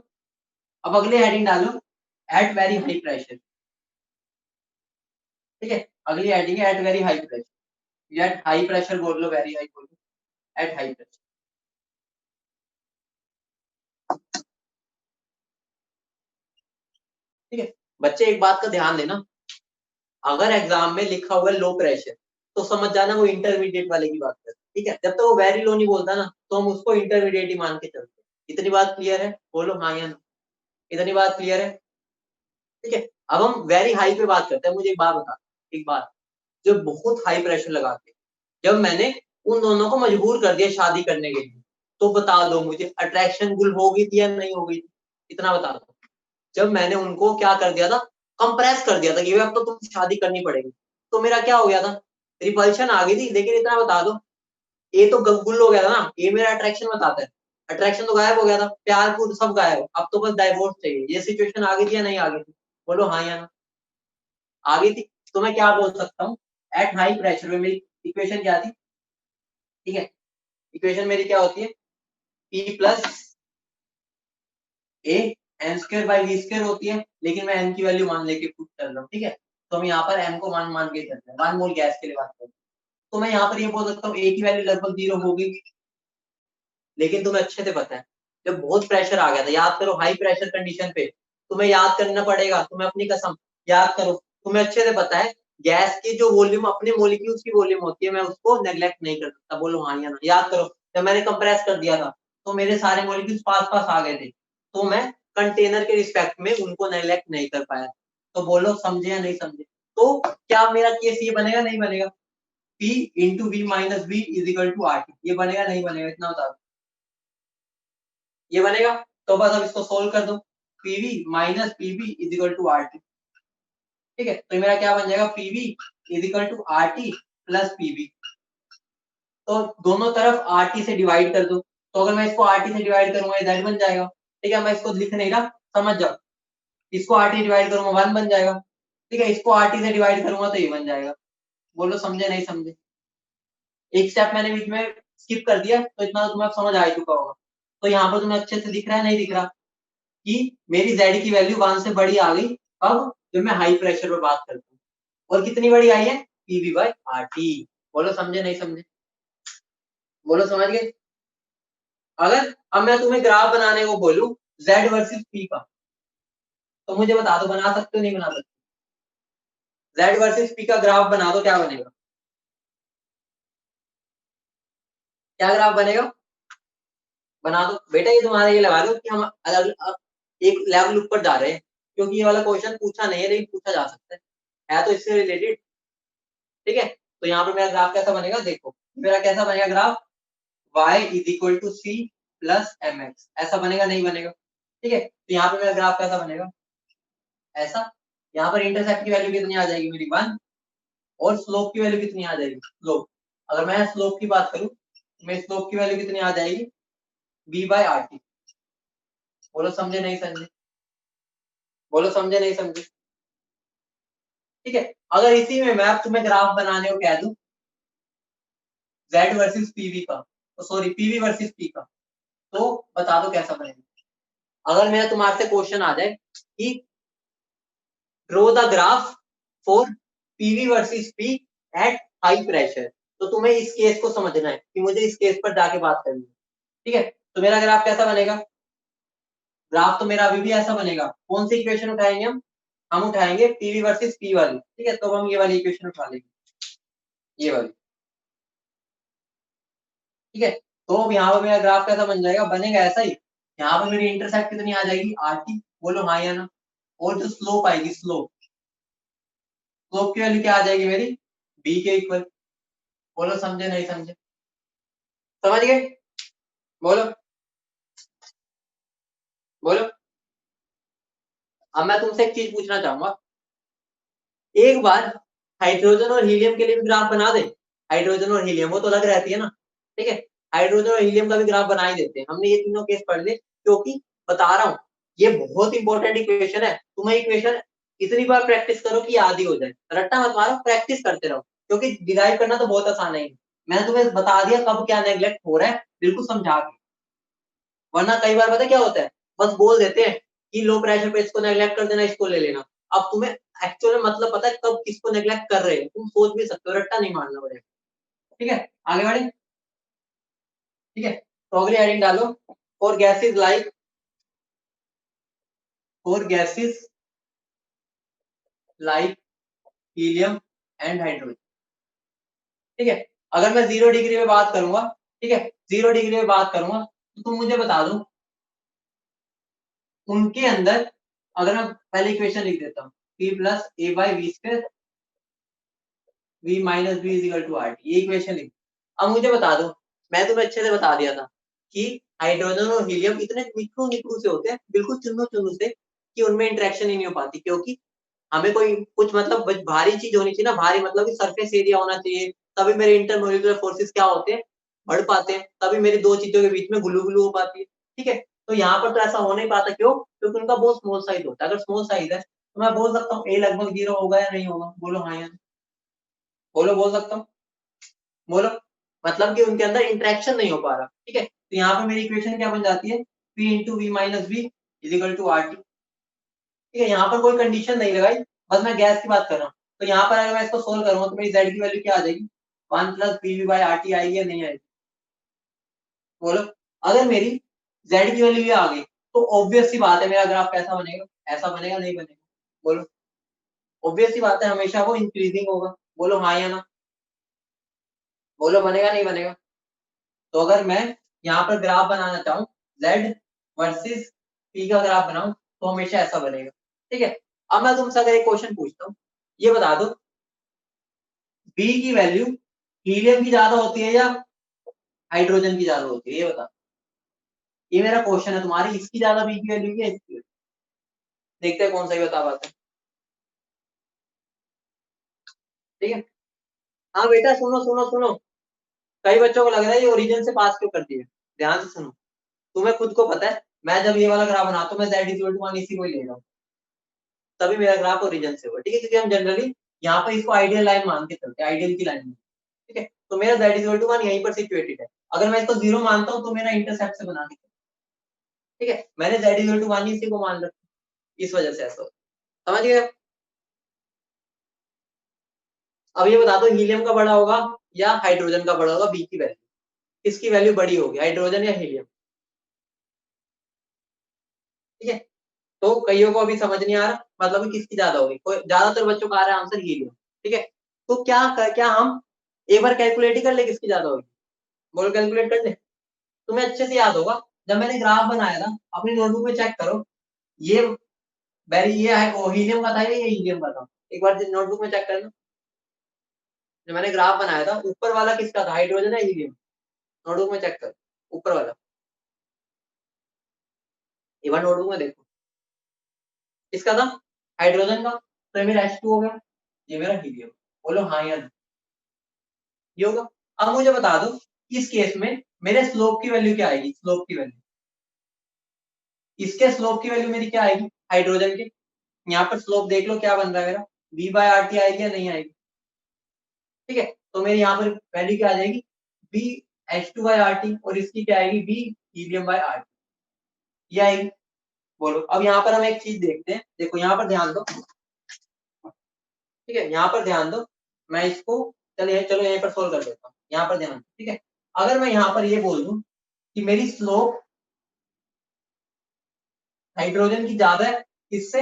अब अगले हेडिंग डालो, एट वेरी हाई प्रेशर, ठीक है, अगली हेडिंग है at very high pressure, at high pressure बोल लो, वेरी हाई बोल लो, एट हाई प्रेशर, ठीक है। बच्चे एक बात का ध्यान देना, अगर एग्जाम में लिखा हुआ है लो प्रेशर, तो समझ जाना वो इंटरमीडिएट वाले की बात कर, ठीक है, जब तक वो वेरी लो नहीं बोलता ना तो हम उसको इंटरमीडिएट ही मान के चलते हैं, इतनी बात क्लियर है, बोलो हाँ या ना, इतनी बात क्लियर है, ठीक है। अब हम वेरी हाई पे बात करते हैं, मुझे एक बात बता, एक बात, जो बहुत हाई प्रेशर लगाते, जब मैंने उन दोनों को मजबूर कर दिया शादी करने के लिए, तो बता दो मुझे अट्रैक्शन गुल हो गई थी या नहीं हो गई थी, इतना बता दो, जब मैंने उनको क्या कर दिया था, कंप्रेस कर दिया था कि अब तो तुम शादी करनी पड़ेगी, तो मेरा क्या हो गया था, रिपल्शन आ गई थी, लेकिन इतना बता दो ये तो गुल हो गया था ना, ये मेरा अट्रैक्शन बताता है, अट्रैक्शन तो गायब हो गया था, प्यार को सब गायब, अब तो बस डाइवोर्स चाहिए, ये सिचुएशन आ गई थी या नहीं आ गई थी, बोलो हाँ या ना, आ गई थी, तो मैं क्या बोल सकता हूँ, एट हाई प्रेशर में मेरी इक्वेशन क्या थी, ठीक है, इक्वेशन मेरी क्या होती है, P plus A N square by V square होती है, लेकिन मैं एन की वैल्यू मान लेके पुट कर रहा हूँ, ठीक है, तो हम यहाँ पर एन को मान मान के चलते हैं, 1 मोल गैस के लिए बात करते हैं, तो मैं यहाँ पर ये बोल सकता हूँ ए की वैल्यू लगभग 0 होगी। लेकिन तुम्हें अच्छे से पता है जब बहुत प्रेशर आ गया था, याद करो हाई प्रेशर कंडीशन पे तुम्हें याद करना पड़ेगा, तुम्हें अपनी कसम याद करो, तुम्हें अच्छे से पता है गैस की जो वॉल्यूम अपने मॉलिक्यूल्स की वॉल्यूम होती है मैं उसको नेग्लेक्ट नहीं कर सकता। बोलो हाँ या ना। याद करो जब मैंने कंप्रेस कर दिया था तो मेरे सारे मॉलिक्यूल्स पास पास आ गए थे, तो मैं कंटेनर के रिस्पेक्ट में उनको नेग्लेक्ट नहीं कर पाया। तो बोलो समझे या नहीं समझे। तो क्या मेरा केस ये बनेगा नहीं बनेगा, P into V minus V is equal to R T, ये बनेगा नहीं बनेगा इतना बता दो। ये बनेगा। तो बस अब इसको सोल्व कर दो, PV minus PB is equal to R T. ठीक है, तो मेरा क्या बन जाएगा, PV is equal to R T plus PB. तो दोनों तरफ आर टी से डिवाइड कर दो, तो अगर मैं इसको आर टी से डिवाइड करूंगा जेड बन जाएगा। ठीक है, मैं इसको लिख नहीं रहा, समझ जाओ। इसको आर टी डिवाइड करूंगा 1 बन जाएगा। ठीक है, इसको आर टी से डिवाइड करूंगा तो ये बन जाएगा। बोलो समझे नहीं समझे। एक स्टेप मैंने बीच में स्किप कर दिया, तो इतना तो तुम्हें समझ आ ही चुका होगा। तो यहाँ पर तुम्हें अच्छे से दिख रहा है नहीं दिख रहा कि मेरी Z की वैल्यू 1 से बड़ी आ गई। अब जब मैं हाई प्रेशर पर बात करता हूँ, और कितनी बड़ी आई है, पीवी बाई आर टी। बोलो समझे नहीं समझे। बोलो समझ गए। अगर अब मैं तुम्हें ग्राफ बनाने को बोलूं Z वर्सेस P का, तो मुझे बता दो बना सकते हो नहीं बना सकते। Z वर्सेस P का ग्राफ बना दो, क्या बनेगा, क्या ग्राफ बनेगा, बना दो बेटा। ये तुम्हारा ये लगा दो कि हम अलग एक लेवल ऊपर जा रहे हैं, क्योंकि ये वाला क्वेश्चन पूछा नहीं है लेकिन पूछा जा सकता है तो इससे रिलेटेड। ठीक है, तो यहाँ पर मेरा ग्राफ कैसा बनेगा, देखो मेरा कैसा बनेगा graph, y is equal to C plus M X, ऐसा बनेगा नहीं बनेगा। ठीक है, तो यहाँ पे मेरा ग्राफ कैसा बनेगा, ऐसा। यहाँ पर इंटरसेप्ट की वैल्यू कितनी आ जाएगी मेरी 1, और स्लोप की वैल्यू कितनी आ जाएगी, स्लोप। अगर मैं स्लोप की बात करूं, मेरी स्लोप की वैल्यू कितनी आ जाएगी, b बाई आर टी। बोलो समझे नहीं समझे। बोलो समझे नहीं समझे। ठीक है, अगर इसी में मैं अब तुम्हें ग्राफ बनाने को कह दूं Z वर्सेस पीवी का, तो सॉरी पीवी वर्सेस पी का, तो बता दो कैसा बनेगा। अगर मेरा तुम्हारे से क्वेश्चन आ जाए कि draw the graph for PV versus P eight high pressure, तो तुम्हें इस केस को समझना है कि मुझे इस केस पर जाके बात करनी है। ठीक है, तो मेरा ग्राफ कैसा बनेगा, ग्राफ तो मेरा अभी भी ऐसा बनेगा। कौन सी इक्वेशन उठाएंगे हम उठाएंगे पीवी वर्सेस पी वाली। ठीक है, तो हम ये वाली इक्वेशन उठा लेंगे, ये वाली। ठीक है, तो अब यहाँ पर मेरा ग्राफ कैसा बन जाएगा, बनेगा ऐसा ही। यहाँ पर मेरी इंटरसेप्ट कितनी आ जाएगी, आर टी। बोलो हाँ या ना। और जो स्लोप आएगी, स्लोप, स्लोप की वैल्यू क्या आ जाएगी मेरी, बी के इक्वल। बोलो समझे नहीं समझे। समझ गए। बोलो बोलो। अब मैं तुमसे एक चीज पूछना चाहूंगा, एक बार हाइड्रोजन और हीलियम के लिए भी ग्राफ बना दे। हाइड्रोजन और हीलियम वो तो अलग रहती है ना। ठीक है, हाइड्रोजन और हीलियम का भी ग्राफ बना ही देते हैं, हमने ये तीनों केस पढ़ लिए। क्योंकि बता रहा हूँ ये बहुत इंपॉर्टेंट इक्वेशन है। तुम्हें इक्वेशन इतनी बार प्रैक्टिस करो कि याद ही हो जाए, रट्टा मत मारो, प्रैक्टिस करते रहो, क्योंकि डिराइव करना तो बहुत आसान है। मैंने तुम्हें बता दिया कब क्या नेग्लेक्ट हो रहा है, बिल्कुल समझा के। वरना कई बार पता क्या होता है, बस बोल देते हैं कि लो प्रेशर पे इसको नेग्लेक्ट कर देना, इसको ले लेना। अब तुम्हें एक्चुअल में मतलब पता है कब किसको नेग्लेक्ट कर रहे हैं, तुम सोच भी सकते हो, रट्टा नहीं मारना पड़ेगा। ठीक है, आगे बढ़े। ठीक है, तो अगली हेडिंग डालो, for gases like, for gases like helium and hydrogen. ठीक है, अगर मैं 0 डिग्री में बात करूंगा, ठीक है 0 डिग्री में बात करूंगा, तो तुम मुझे बता दो उनके अंदर, अगर मैं पहले इक्वेशन लिख देता हूँ, P plus A by V square v minus B is equal to R T, ये इक्वेशन लिख। अब मुझे बता दो, मैं तुम्हें अच्छे से बता दिया था कि हाइड्रोजन और हीलियम इतने निकरू निकरू से होते हैं, बिल्कुल चुन्नू चुन्नू से, कि उनमें इंटरेक्शन ही नहीं हो पाती। क्योंकि हमें कोई कुछ मतलब भारी चीज होनी चाहिए ना, भारी मतलब कि सरफेस एरिया होना चाहिए, तभी मेरे इंटरमोलिकुलर फोर्सेस क्या होते हैं, बढ़ पाते हैं, तभी मेरी दो चीजों के बीच में गुलू गुलू हो पाती है। ठीक है, तो यहाँ पर तो ऐसा हो नहीं पाता, क्यों, क्योंकि उनका बहुत स्मॉल साइज होता है। अगर स्मॉल साइज है तो मैं बोल सकता हूँ ए लगभग 0 होगा या नहीं होगा। बोलो हाँ या नहीं। बोलो, बोल सकता हूँ। बोलो, मतलब कि उनके अंदर इंटरेक्शन नहीं हो पा रहा। ठीक है, तो यहाँ पे मेरी इक्वेशन क्या बन जाती है, P into V minus B is equal to R T. ठीक है, यहाँ पर कोई कंडीशन नहीं लगाई, बस मैं गैस की बात कर रहा हूँ। तो यहाँ पर अगर मैं इसको सोल्व करूंगा तो मेरी जेड की वैल्यू क्या आ जाएगी, 1 प्लस पीवी बाई आरटी आएगी या नहीं आएगी? बोलो। अगर मेरी जेड की वैल्यू ये आ गई तो ऑब्वियस सी बात है मेरा ग्राफ कैसा बनेगा? ऐसा बनेगा नहीं बनेगा? बोलो। ऑब्वियस सी बात है हमेशा वो इंक्रीजिंग होगा। बोलो हाँ या ना? बोलो बनेगा नहीं बनेगा? तो अगर मैं यहाँ पर ग्राफ बनाना चाहूँ z वर्सेस p का ग्राफ बनाऊं तो हमेशा ऐसा बनेगा। ठीक है। अब मैं तुमसे अगर एक क्वेश्चन पूछता हूँ, ये बता दो b की वैल्यू हीलियम की ज्यादा होती है या हाइड्रोजन की ज्यादा होती है? ये बता। ये मेरा क्वेश्चन है तुम्हारी, इसकी ज्यादा b की वैल्यू है इसकी? देखते हैं कौन सा ही बता पाता है। ठीक है। हाँ बेटा सुनो सुनो सुनो, कई बच्चों को लग रहा है ये ओरिजिन से पास क्यों करती है। ध्यान से सुनो। तुम्हें खुद को पता है मैं जब ये वाला ग्राफ बनाता हूँ मैं z इक्वल टू 1 इसी को ही ले रहा हूँ, तभी मेरा ग्राफ ओरिजिन से हुआ। ठीक है। क्योंकि हम जनरली यहाँ पर इसको आइडियल लाइन मान के चलते हैं, आइडियल की लाइन में। ठीक है। तो मेरा z इक्वल टू 1 यहीं पर सिचुएटेड है। अगर मैं इसको 0 मानता हूँ तो मेरा इंटरसेप्ट से बना के चलता हूं। ठीक है। मैंने z इक्वल टू 1 इसी को मान रखा, इस वजह से ऐसा होता। समझ गए? अब ये बता दो हीलियम का बड़ा होगा या हाइड्रोजन का बड़ा होगा? बी की वैल्यू, किसकी वैल्यू बड़ी होगी, हाइड्रोजन या हीलियम? ठीक है। तो कईयों को अभी समझ नहीं आ रहा मतलब कि किसकी ज्यादा होगी। कोई ज्यादातर बच्चों का आ रहा है आंसर हीलियम। ठीक है। तो क्या हम एक बार कैलकुलेट ही कर ले किसकी ज्यादा होगी? बोलो कैलकुलेट कर ले। तुम्हें अच्छे से याद होगा जब मैंने ग्राफ बनाया था, अपनी नोटबुक में चेक करो, ये वेरी ये है वो हीलियम का था या ये हीलियम का था? एक बार नोटबुक में चेक करना। जो मैंने ग्राफ बनाया था ऊपर वाला किसका था, हाइड्रोजन या हीलियम? नोटबुक में चेक कर, ऊपर वाला एक बार नोटबुक में देखो, किसका था? हाइड्रोजन का। तो ये मेरा H2 हो गया, ये मेरा हीलियम। बोलो हाँ या नहीं? ये होगा। अब मुझे बता दो इस केस में मेरे स्लोप की वैल्यू क्या आएगी? स्लोप की वैल्यू, इसके स्लोप की वैल्यू मेरी क्या आएगी हाइड्रोजन की? यहाँ पर स्लोप देख लो क्या बन रहा है मेरा, v बाय आर टी आएगी या नहीं आएगी? ठीक है। तो मेरी यहाँ पर वैल्यू क्या आ जाएगी, B H two by R T, और इसकी क्या आएगी, B helium by R T, ये आएगी। बोलो। अब यहाँ पर हम एक चीज देखते हैं, देखो यहाँ पर ध्यान दो। ठीक है। यहाँ पर ध्यान दो, मैं इसको चलिए चलो यहीं पर सोल्व कर देता हूँ। यहाँ पर ध्यान दो। ठीक है। अगर मैं यहाँ पर ये बोल दूं कि मेरी स्लोप हाइड्रोजन की ज्यादा है किससे,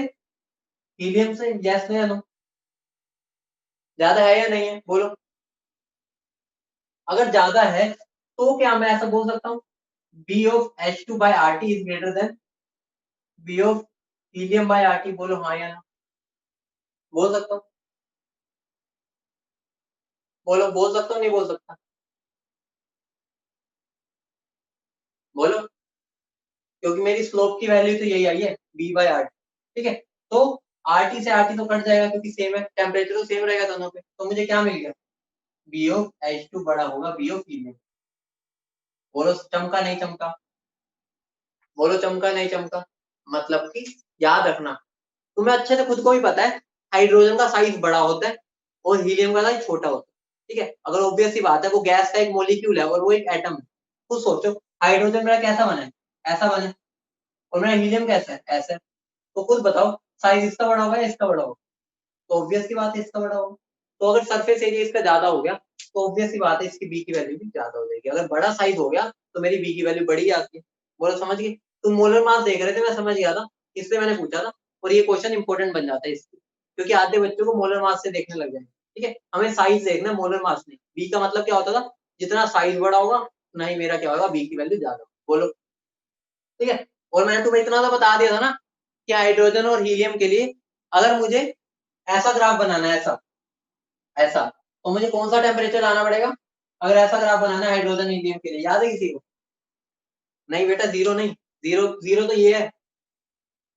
हीलियम से, यस या नो? ज्यादा है या नहीं है? बोलो। अगर ज्यादा है तो क्या मैं ऐसा बोल सकता हूँ, B of H two by R T is greater than B of helium by R T? बोलो हाँ या ना? बोल सकता हूँ? बोलो बोल सकता हूँ नहीं बोल सकता? बोलो। क्योंकि मेरी स्लोप की वैल्यू तो यही आई है, बी बाय आर टी। ठीक है। तो आर टी से आर टी तो कट जाएगा क्योंकि सेम है, टेम्परेचर तो सेम रहेगा दोनों पे, तो मुझे क्या मिल गया, बी ऑफ एच टू बड़ा होगा बी ऑफ हीलियम। बोलो चमका नहीं चमका? बोलो चमका नहीं चमका? मतलब कि याद रखना, तुम्हें अच्छे से खुद को भी पता है हाइड्रोजन का साइज बड़ा होता है और हीलियम का साइज छोटा होता है। ठीक है। अगर ऑब्वियस सी बात है वो गैस का एक मॉलिक्यूल है और वो एक एटम है। खुद सोचो हाइड्रोजन मेरा कैसा बना है, ऐसा बना है, और मेरा हीलियम कैसा है, ऐसा है। तो खुद बताओ साइज इसका बड़ा होगा या इसका बड़ा होगा? तो ऑब्वियस सी बात है इसका बड़ा होगा। तो अगर सरफेस एरिया इसका ज्यादा हो गया तो ऑब्वियस सी बात है इसकी बी की वैल्यू भी ज्यादा हो जाएगी। अगर बड़ा साइज हो गया तो मेरी बी की वैल्यू बढ़ी आती है। बोलो समझ गए? तुम मोलर मास देख रहे थे, मैं समझ गया था, इसलिए मैंने पूछा था। और ये क्वेश्चन इंपॉर्टेंट बन जाता है इससे, क्योंकि आधे बच्चों को मोलर मास से देखने लग जाएंगे। ठीक है। हमें साइज देखना है, मोलर मास नहीं। बी का मतलब क्या होता था, जितना साइज बड़ा होगा उतना ही मेरा क्या होगा, बी की वैल्यू ज्यादा। बोलो। ठीक है। और मैंने तुम्हें इतना तो बता दिया था ना कि हाइड्रोजन और हीलियम के लिए अगर मुझे ऐसा ग्राफ बनाना है, ऐसा ऐसा, तो मुझे कौन सा टेम्परेचर लाना पड़ेगा? अगर ऐसा ग्राफ बनाना है हाइड्रोजन हीलियम के लिए, याद है किसी को? नहीं बेटा, जीरो नहीं। जीरो जीरो तो ये है।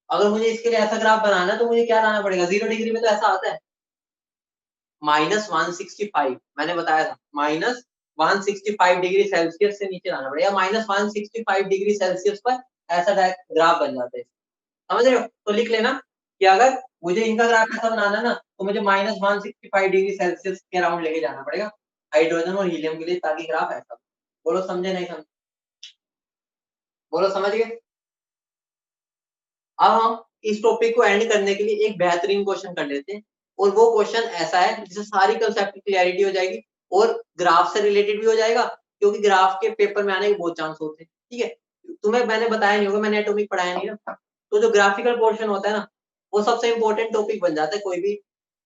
अगर मुझे इसके लिए ऐसा ग्राफ बनाना है तो मुझे क्या लाना पड़ेगा, 0 डिग्री में तो ऐसा आता है, -165। मैंने बताया था -165 डिग्री सेल्सियस से नीचे लाना पड़ेगा, -165 डिग्री सेल्सियस पर ऐसा ग्राफ बन जाता है। समझ रहे हो? तो लिख लेना कि अगर मुझे इनका ग्राफ ऐसा बनाना है ना तो मुझे -165 डिग्री सेल्सियस के अराउंड लेके जाना पड़ेगा हाइड्रोजन और हीलियम के लिए, ताकि ग्राफ ऐसा। बोलो समझे नहीं समझे? बोलो समझ गए? अब हम इस टॉपिक को एंड करने के लिए एक बेहतरीन क्वेश्चन कर लेते हैं, और वो क्वेश्चन ऐसा है जिससे सारी कंसेप्ट की क्लैरिटी हो जाएगी और ग्राफ से रिलेटेड भी हो जाएगा, क्योंकि ग्राफ के पेपर में आने के बहुत चांस होते हैं। ठीक है, तुम्हें मैंने बताया नहीं होगा, मैंने एटॉमिक पढ़ाया नहीं ना, तो जो ग्राफिकल पोर्शन होता है ना, वो सबसे इंपॉर्टेंट टॉपिक बन जाता है कोई भी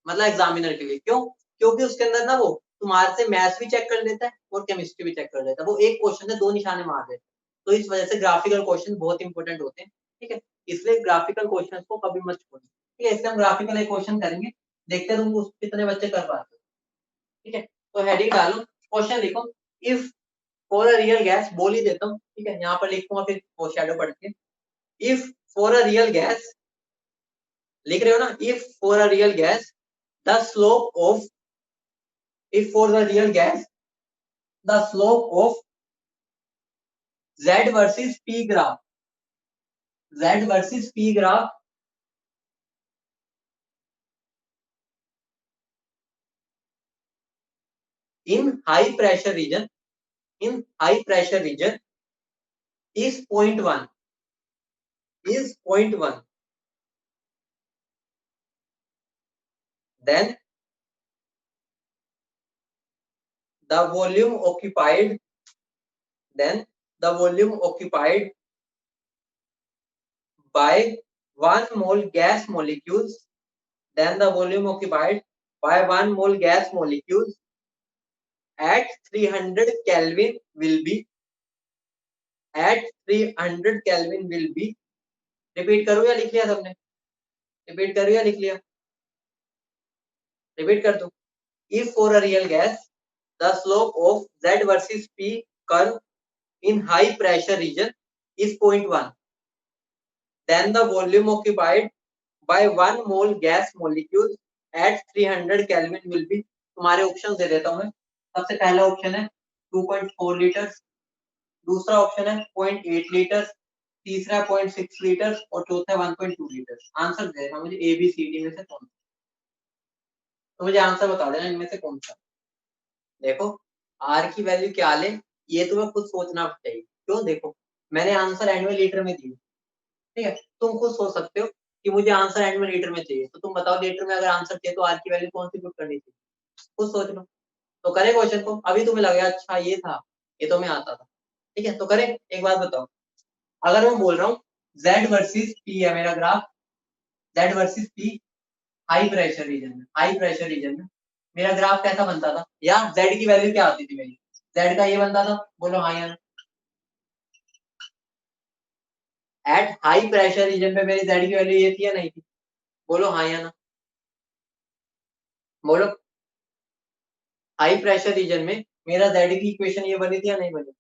मतलब एग्जामिनर के लिए। क्यों? क्योंकि उसके अंदर ना वो तुम्हारे से मैथ्स भी चेक कर लेता है और केमिस्ट्री भी चेक कर लेता है, वो एक क्वेश्चन से 2 निशाने मार देता है। तो इस वजह से ग्राफिकल क्वेश्चन बहुत इंपॉर्टेंट होते हैं। ठीक है, इसलिए ग्राफिकल क्वेश्चन को कभी मत छोड़ो। ठीक है, इसलिए हम ग्राफिकल एक क्वेश्चन करेंगे, देखते हैं तुम कितने बच्चे कर पाते हो। ठीक है, तो हेडिंग डालो, क्वेश्चन लिखो, if for a real gas, बोल ही देता हूँ। ठीक है, यहाँ पर लिखूंगा फिर वो शैडो पढ़ के। If for a real gas, लिख रहे हो ना, if for a real gas the slope of, if for the real gas the slope of z versus p graph, z versus p graph in high pressure region, in high pressure region is 0.1, is 0.1, then the volume occupied, then the volume occupied by 1 mole gas molecules, then the volume occupied by 1 mole gas molecules at 300 Kelvin will be, at 300 Kelvin will be, repeat करूं या लिख लिया सबने? Repeat करूं या लिख लिया? Repeat कर दो। If for a real gas the slope of z versus p curve in high pressure region is 0.1, then the volume occupied by 1 mole gas molecule at 300 kelvin will be. तुम्हारे option दे देता हूं मैं। सबसे पहला option है 2.4 litre, दूसरा option है 0.8 लीटर, तीसरा 0.6 लीटर और चौथा 1.2 लीटर। आंसर दे देना मुझे ए बी सी डी में से कौन सा, तो मुझे आंसर बता देना इनमें से कौन सा। देखो, आर की वैल्यू क्या ले, ये तुम्हें खुद सोचना चाहिए। क्यों? देखो, मैंने आंसर एंड में लीटर में दी, ठीक है, तुम खुद सोच सकते हो कि मुझे आंसर एंड में लीटर में चाहिए, तो तुम बताओ लीटर में अगर आंसर चाहिए तो आर की वैल्यू कौन सी पुट करनी चाहिए, खुद सोच लो। तो करें क्वेश्चन को, अभी तुम्हें लगेगा अच्छा ये था, ये तो मैं आता था। ठीक है, तो करें। एक बात बताओ, अगर मैं बोल रहा हूँ जेड वर्सेस पी है मेरा graph, Z versus P high pressure reason में, हाई प्रेशर रीजन में मेरा ग्राफ कैसा बनता था, या जेड की वैल्यू क्या आती थी मेरी, जेड का ये बनता था, बोलो हाँ या ना। एट हाई प्रेशर रीजन पे मेरी जेड की वैल्यू ये थी या नहीं थी, बोलो हाँ या ना, बोलो। हाई प्रेशर रीजन में मेरा जेड की इक्वेशन ये बनी थी या नहीं बनी?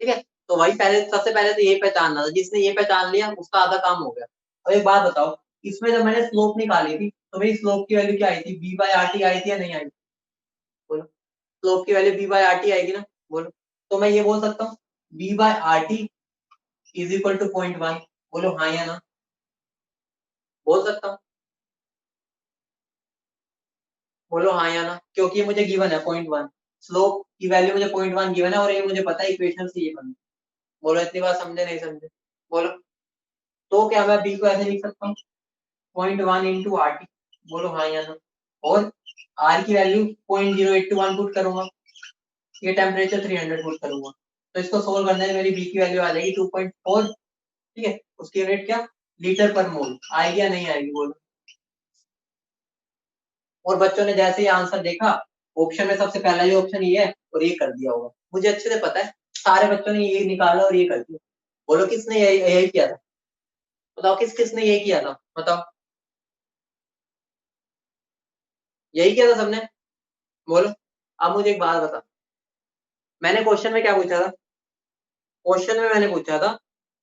ठीक है, तो वही पहले, सबसे पहले तो ये पहचानना था, जिसने ये पहचान लिया उसका आधा काम हो गया। अब एक बात बताओ, इसमें जब मैंने स्लोप निकाली थी तो मेरी स्लोप की वैल्यू क्या आई थी, बी बाय आर टी आई थी या नहीं आई? बोलो, स्लोप की value B by R T आएगी ना, बोलो। तो मैं ये बोल सकता हूँ B by R T is equal to 0.1, बोलो हाँ या ना, बोल सकता हूँ, बोलो हाँ या ना, क्योंकि मुझे गिवन है 0.1, स्लोप की वैल्यू मुझे 0.1 गिवन है और ये मुझे पता है इक्वेशन से ये बना। बोलो, इतनी बात समझे नहीं समझे, बोलो। तो क्या मैं बी को ऐसे लिख सकता हूँ 0.1 इंटू आर टी, बोलो हाँ या ना, और आर की वैल्यू 0.0821 पुट करूंगा, ये टेम्परेचर 300 पुट करूंगा, तो इसको सोल्व करने में मेरी बी की वैल्यू आ जाएगी 2.4। ठीक है, उसकी यूनिट क्या, लीटर पर मोल, आएगी या नहीं आएगी, बोलो। और बच्चों ने जैसे ही आंसर देखा, ऑप्शन में सबसे पहला ही ऑप्शन ये है और ये कर दिया होगा, मुझे अच्छे से पता है, सारे बच्चों ने ये निकाला और ये कर दिया। बोलो किसने यही यही किया था, बताओ किस किसने यही किया था, बताओ। यही किया था सबने, बोलो। अब मुझे एक बात बता, मैंने क्वेश्चन में क्या पूछा था, क्वेश्चन में मैंने पूछा था,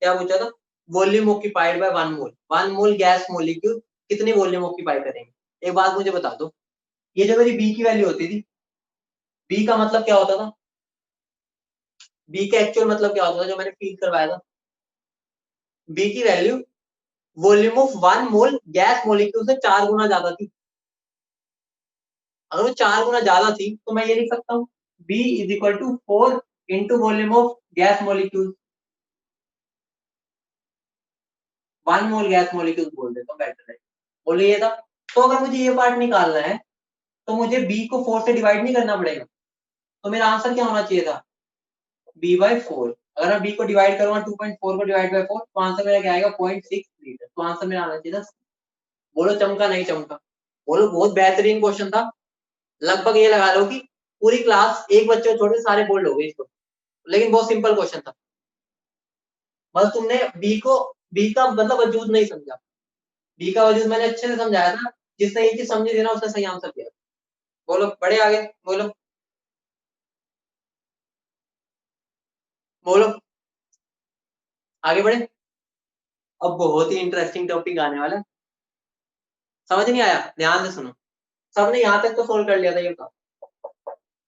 क्या पूछा था, volume occupied by 1 mole, 1 mole gas molecule कितनी वॉल्यूम ऑक्यूपाई करेंगे। एक बात मुझे बता दो, ये जो मेरी बी की वैल्यू होती थी, बी का मतलब क्या होता था, बी का एक्चुअल मतलब क्या होता था जो मैंने फील करवाया था, बी की value volume of 1 mole gas molecule से 4 गुना ज्यादा थी। अगर वो 4 गुना ज्यादा थी तो मैं ये लिख सकता हूँ B is equal to 4 into volume of gas molecule, 1 mole gas molecule बोल देता हूँ, बेटर है, बोलिए था। तो अगर मुझे ये पार्ट निकालना है तो मुझे b को 4 से डिवाइड नहीं करना पड़ेगा। तो मेरा आंसर क्या होना चाहिए था, b/4। अगर मैं b को डिवाइड करूंगा 2.4 को डिवाइड बाय 4 तो आंसर मेरा क्या आएगा 0.6 लीटर। तो आंसर मेरा आना चाहिए था। बोलो चमका नहीं चमका? बोलो बहुत बेहतरीन क्वेश्चन था। लगभग ये लगा लो कि पूरी क्लास एक बच्चे को छोड़ के सारे बोल्ड हो गए इसको, लेकिन बहुत सिंपल क्वेश्चन था। बस तुमने बी का मतलब वजूद नहीं समझा। बी का वजूद मैंने अच्छे से समझाया था। जिसने ये चीज समझी थी ना उसने सही आंसर दिया। बोलो बड़े आगे, बोलो बोलो आगे बढ़े। अब बहुत ही इंटरेस्टिंग टॉपिक आने वाला है। समझ नहीं आया? ध्यान से सुनो। सबने यहाँ तक तो सोल्व कर लिया था ये बताओ,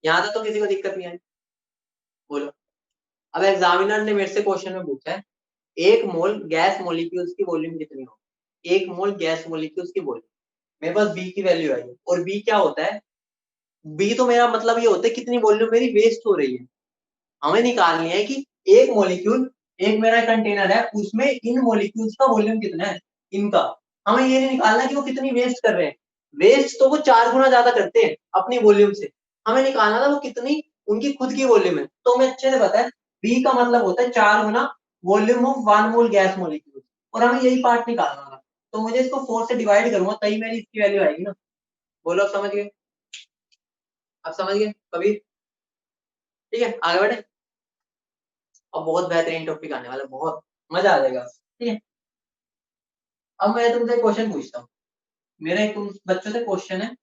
यहाँ तक तो किसी को दिक्कत नहीं आई? बोलो। अब एग्जामिनर ने मेरे से क्वेश्चन में पूछा है, एक मोल गैस मोलिक्यूल्स की वॉल्यूम कितनी हो? एक मोल गैस मोलिक्यूल्स की वॉल्यूम। मेरे पास बी की वैल्यू आई है, और बी क्या होता है? बी तो मेरा मतलब ये होता है कितनी वॉल्यूम मेरी वेस्ट हो रही है। हमें निकालनी है कि एक मॉलिक्यूल, एक मेरा कंटेनर है, उसमें इन मॉलिक्यूल्स का वॉल्यूम कितना है इनका। हमें ये नहीं निकालना कि वो कितनी वेस्ट कर रहे हैं। वेस्ट तो वो 4 गुना ज्यादा करते हैं अपनी वॉल्यूम से। हमें निकालना था वो कितनी उनकी खुद की वॉल्यूम है। तो हमें अच्छे से पता है बी का मतलब होता है 4 गुना volume of 1 mole gas molecule, और हमें यही पार्ट निकालना था। तो मुझे इसको 4 से डिवाइड करूंगा तभी मेरी इसकी वैल्यू आएगी ना। बोलो अब समझ गए? अब समझ गए कबीर? ठीक है आगे बढ़े। अब बहुत बेहतरीन टॉपिक आने वाला है, बहुत मजा आ जाएगा। ठीक है, अब मैं तुमसे क्वेश्चन पूछता हूँ। मेरा एक तुम बच्चों से क्वेश्चन है,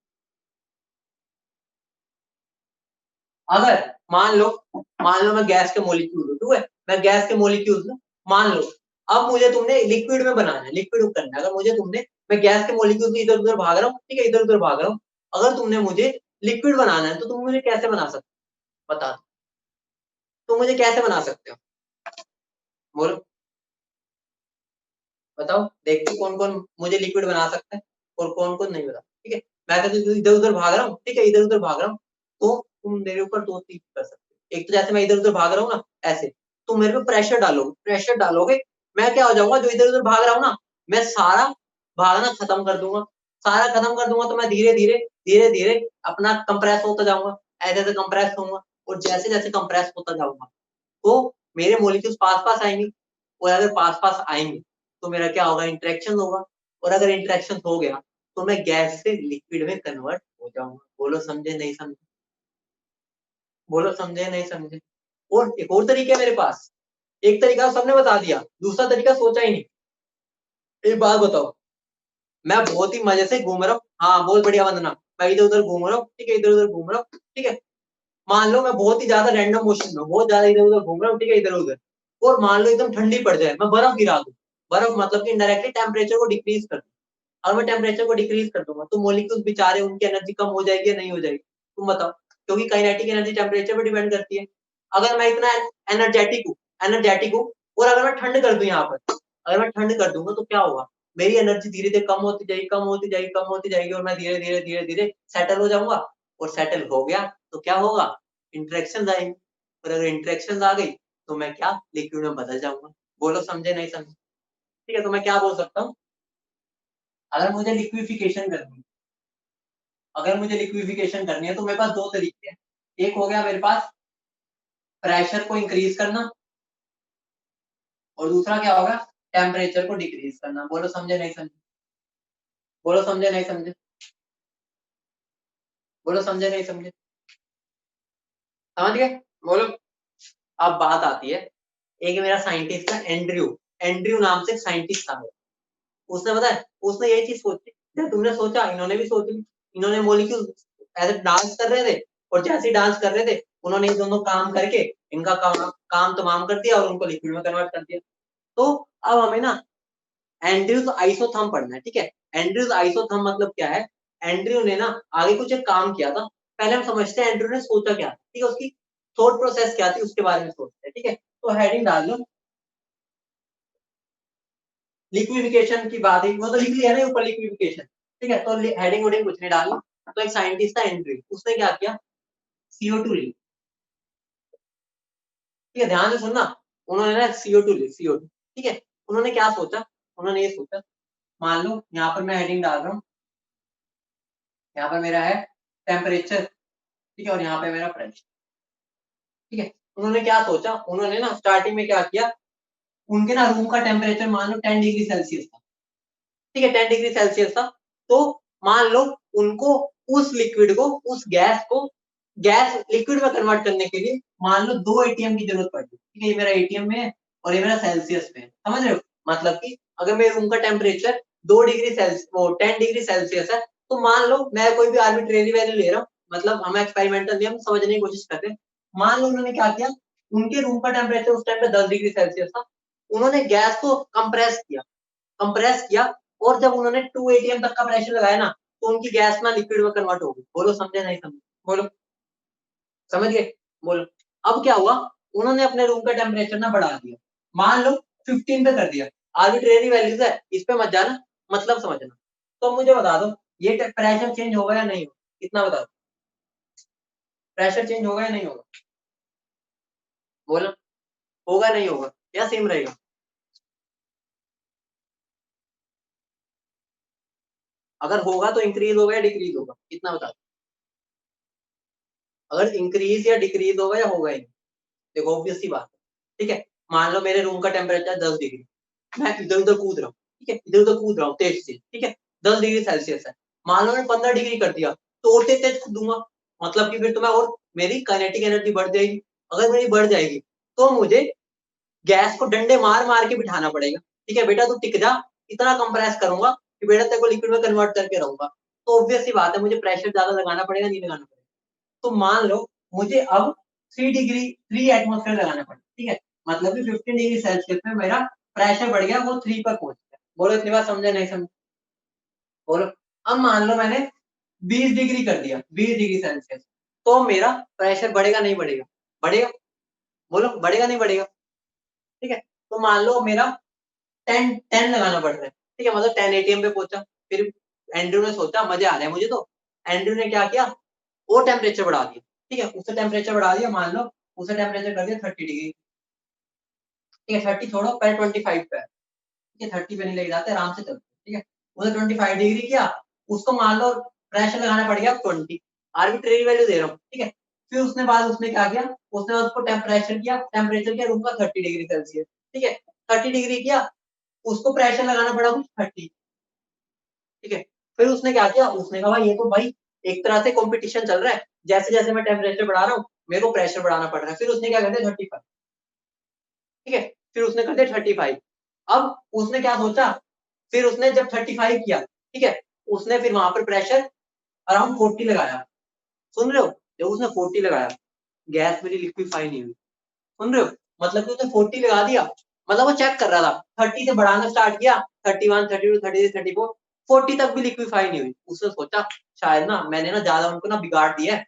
अगर मान लो मैं गैस के मॉलिक्यूल हूँ, ठीक है, मैं गैस के मॉलिक्यूल हूँ, मान लो। अब मुझे तुमने लिक्विड में बनाना है, लिक्विड करना है। अगर मुझे तुमने, मैं गैस के मॉलिक्यूल इधर उधर भाग रहा हूँ, ठीक है, इधर उधर भाग रहा हूँ। अगर तुमने मुझे लिक्विड बनाना है तो तुम मुझे कैसे बना सकते हो? बता दो, तुम मुझे कैसे बना सकते हो? बोलो बताओ, देखते हैं कौन कौन मुझे लिक्विड बना सकता है और कौन कौन नहीं बना। ठीक है, मैं तो इधर उधर भाग रहा हूँ, ठीक है, इधर उधर भाग रहा हूँ। तो तुम मेरे ऊपर दो चीज कर सकते हो। एक तो जैसे मैं इधर उधर भाग रहा हूँ ना, ऐसे तुम मेरे पे प्रेशर डालोगे, प्रेशर डालोगे, मैं क्या हो जाऊंगा, जो इधर उधर भाग रहा हूँ ना, मैं सारा भागना खत्म कर दूंगा। सारा खत्म कर दूंगा तो मैं धीरे धीरे धीरे धीरे अपना कंप्रेस होता जाऊंगा, ऐसे ऐसे कंप्रेस होऊंगा। और जैसे जैसे कंप्रेस होता जाऊंगा तो मेरे मोलिक्यूल्स पास पास आएंगे, और अगर पास पास आएंगे तो मेरा क्या होगा, इंटरेक्शन होगा। और अगर इंटरेक्शन हो गया तो मैं गैस से लिक्विड में कन्वर्ट हो जाऊंगा। बोलो समझे नहीं समझे? बोलो समझे नहीं समझे? और एक और तरीका है मेरे पास। एक तरीका सबने बता दिया, दूसरा तरीका सोचा ही नहीं। एक बात बताओ, मैं बहुत ही मजे से घूम रहा हूँ, हाँ बहुत बढ़िया वंदना, मैं इधर उधर घूम रहा हूँ, ठीक है, इधर उधर घूम रहा हूँ, ठीक है। मान लो मैं बहुत ही ज्यादा रैंडम मोशन में बहुत ज्यादा इधर उधर घूम रहा हूँ, ठीक है, इधर उधर। और मान लो एकदम ठंडी पड़ जाए, मैं बर्फ गिरा दूं। बर्फ मतलब कि डायरेक्टली टेम्परेचर को डिक्रीज कर दूं। और मैं टेम्परेचर को डिक्रीज कर दूंगा तो मोलिक्यूल्स बेचारे, उनकी एनर्जी कम हो जाएगी या नहीं हो जाएगी? तुम बताओ, क्योंकि काइनेटिक एनर्जी टेम्परेचर पर डिपेंड करती है। अगर मैं इतना एनर्जेटिक हूँ और अगर मैं ठंड कर दूं यहाँ पर, अगर मैं ठंड कर दूंगा तो क्या होगा, मेरी एनर्जी धीरे धीरे कम होती जाएगी, कम होती जाएगी, कम होती जाएगी, और मैं धीरे धीरे धीरे धीरे सेटल हो जाऊंगा। और सेटल हो गया तो क्या होगा, इंटरेक्शन आएंगे। और अगर इंटरेक्शन आ गई तो मैं क्या, लिक्विड में बदल जाऊंगा। बोलो समझे नहीं समझे? ठीक है, तो मैं क्या बोल सकता हूँ, अगर मुझे लिक्विफिकेशन करनी है, अगर मुझे लिक्विफिकेशन करनी है तो मेरे पास दो तरीके हैं। एक हो गया मेरे पास प्रेशर को इंक्रीज करना, और दूसरा क्या होगा, टेम्परेचर को डिक्रीज करना। बोलो समझे नहीं समझे? बोलो समझे नहीं समझे? बोलो समझे नहीं समझे? समझ गए? बोलो। अब बात आती है, एक मेरा साइंटिस्ट था एंड्रयू, एंड्रयू नाम से साइंटिस्ट था। उसने पता है, उसने यही चीज सोची जब तुमने सोचा, इन्होंने भी सोची। इन्होंने मॉलिक्यूल ऐसे डांस कर रहे थे, और जैसे ही डांस कर रहे थे उन्होंने ये दोनों काम करके इनका काम तमाम कर दिया और उनको लिक्विड में कन्वर्ट कर दिया। तो अब हमें ना एंड्रयूज आइसोथर्म पढ़ना है, ठीक है। एंड्रयूज आइसोथर्म मतलब क्या है, एंड्रयू ने ना आगे कुछ एक काम किया था। पहले हम समझते हैं एंड्रयू ने सोचा क्या था, ठीक है, उसकी थॉट प्रोसेस क्या थी उसके बारे में सोचते हैं, ठीक है। तो हेडिंग डाल लो, लिक्विफिकेशन की बात है, वो तो लिख लिया ना ऊपर लिक्विफिकेशन, ठीक है। तो हेडिंग वोडिंग कुछ नहीं डालना। तो एक साइंटिस्ट था एंड्रयू, उसने क्या किया, CO2 ली, ठीक है, ध्यान से सुनना। उन्होंने ना CO2 ली, CO2, ठीक है। उन्होंने क्या सोचा, उन्होंने ये सोचा, मान लो यहाँ पर मैं हेडिंग डाल रहा हूँ, यहाँ पर मेरा है टेम्परेचर, ठीक है, और यहाँ पे मेरा प्रेशर, ठीक है। उन्होंने क्या सोचा, उन्होंने ना स्टार्टिंग में क्या किया, उनके ना रूम का टेम्परेचर मान लो 10 डिग्री सेल्सियस था, ठीक है, 10 डिग्री सेल्सियस था। तो मान लो उनको उस लिक्विड को, उस गैस को गैस लिक्विड में कन्वर्ट करने के लिए मान लो 2 एटीएम की जरूरत पड़ी, ठीक है, ये मेरा एटीएम में है और ये मेरा सेल्सियस में है, समझ रहे हो। मतलब कि अगर मेरे रूम का टेम्परेचर 2 डिग्री सेल्सियस, वो 10 डिग्री सेल्सियस है, तो मान लो मैं कोई भी आर्बिट्रेरी वैल्यू ले रहा हूँ, मतलब हम एक्सपेरिमेंटल नियम समझने की कोशिश करते हैं। मान लो उन्होंने क्या किया, उनके रूम का टेम्परेचर उस टाइम पे 10 डिग्री सेल्सियस था, उन्होंने गैस को कंप्रेस किया और जब उन्होंने 2 एटीएम तक का प्रेशर लगाया ना, तो उनकी गैस ना लिक्विड में कन्वर्ट हो गई। बोलो समझे नहीं समझे, बोलो समझ गए, बोलो। अब क्या हुआ, उन्होंने अपने रूम का टेम्परेचर ना बढ़ा दिया, मान लो 15 पे कर दिया, आर्बिट्रेरी वैल्यूज है, इस पे मत जाना, मतलब समझना। तो मुझे बता दो ये प्रेशर चेंज होगा या नहीं होगा, कितना बता दो, प्रेशर चेंज होगा या नहीं होगा, बोलो, होगा नहीं होगा या सेम रहेगा। अगर होगा तो इंक्रीज होगा या डिक्रीज होगा, कितना बता दो, अगर इंक्रीज या डिक्रीज होगा या होगा ही नहीं। देखो ऑब्वियस सी बात है, ठीक है। मान लो मेरे रूम का टेम्परेचर 10 डिग्री, मैं इधर उधर कूद रहा हूँ, ठीक है, इधर उधर कूद रहा हूँ तेज से, ठीक है, 10 डिग्री सेल्सियस है, मान लो मैं 15 डिग्री कर दिया, तो और तेज तेज कूदूंगा, मतलब कि फिर तो मैं, और मेरी काइनेटिक एनर्जी बढ़ जाएगी। अगर मेरी बढ़ जाएगी तो मुझे गैस को डंडे मार मार के बिठाना पड़ेगा, ठीक है, बेटा तू टिक जा, इतना कंप्रेस करूंगा कि बेटा तेरे को लिक्विड में कन्वर्ट करके रहूंगा। तो ऑब्वियस सी बात है, मुझे प्रेशर ज्यादा लगाना पड़ेगा, नहीं लगाना पड़ेगा। तो मान लो मुझे अब 3 एटमॉस्फेयर लगाना पड़ा, ठीक है, मतलब कि 15 डिग्री सेल्सियस में मेरा प्रेशर बढ़ गया, वो 3 पर पहुंच गया। बोलो इतनी बात समझे नहीं समझे, बोलो। अब मान लो मैंने 20 डिग्री कर दिया, 20 डिग्री सेल्सियस, तो मेरा प्रेशर बढ़ेगा नहीं बढ़ेगा, बढ़ेगा, बोलो बढ़ेगा नहीं बढ़ेगा, ठीक है। तो मान लो मेरा 10 लगाना पड़ रहा है, ठीक है, मतलब 10 एटीएम पे पहुंचा। फिर एंड्रू ने सोचा मजे आ रहे हैं मुझे, तो एंड्रू ने क्या किया, वो टेम्परेचर बढ़ा दिया, ठीक है, उससे टेम्परेचर बढ़ा दिया, मान लो उसे टेम्परेचर कर दिया 30 डिग्री, ठीक है, 30 छोड़ो, पहले 25 पे है, ठीक है, 30 पे नहीं लेके जाते, आराम से चलते, ठीक है, उसे 25 डिग्री किया, उसको मान लो प्रेशर लगाना पड़ गया 20, आर्बिट्रेरी वैल्यू दे रहा हूँ, ठीक है। फिर उसने बाद उसने क्या किया, उसने उसको टेम्परेचर किया रूम का 30 डिग्री सेल्सियस, ठीक है, 30 डिग्री किया, उसको प्रेशर लगाना पड़ा कुछ 30, ठीक है। फिर उसने क्या किया, उसने कहा ये तो भाई एक तरह से कॉम्पिटिशन चल रहा है, जैसे जैसे मैं टेम्परेचर बढ़ा रहा हूँ मेरे को प्रेशर बढ़ाना पड़ रहा है। फिर उसने क्या कर दिया 35, ठीक है, फिर उसने कर दिया 35। अब उसने क्या सोचा, फिर उसने जब 35 किया, ठीक है, उसने फिर वहां पर प्रेशर अराउंड 40 लगाया, सुन रहे हो, जब उसने 40 लगाया, गैस मेरी लिक्विफाई नहीं हुई, सुन रहे हो, मतलब कि उसने 40 लगा दिया, मतलब वो चेक कर रहा था, 30 से बढ़ाना स्टार्ट किया, 31, 32, 33, 34, 40 तक भी लिक्विफाई नहीं हुई। उसने सोचा शायद ना मैंने ना ज्यादा उनको ना बिगाड़ दिया है,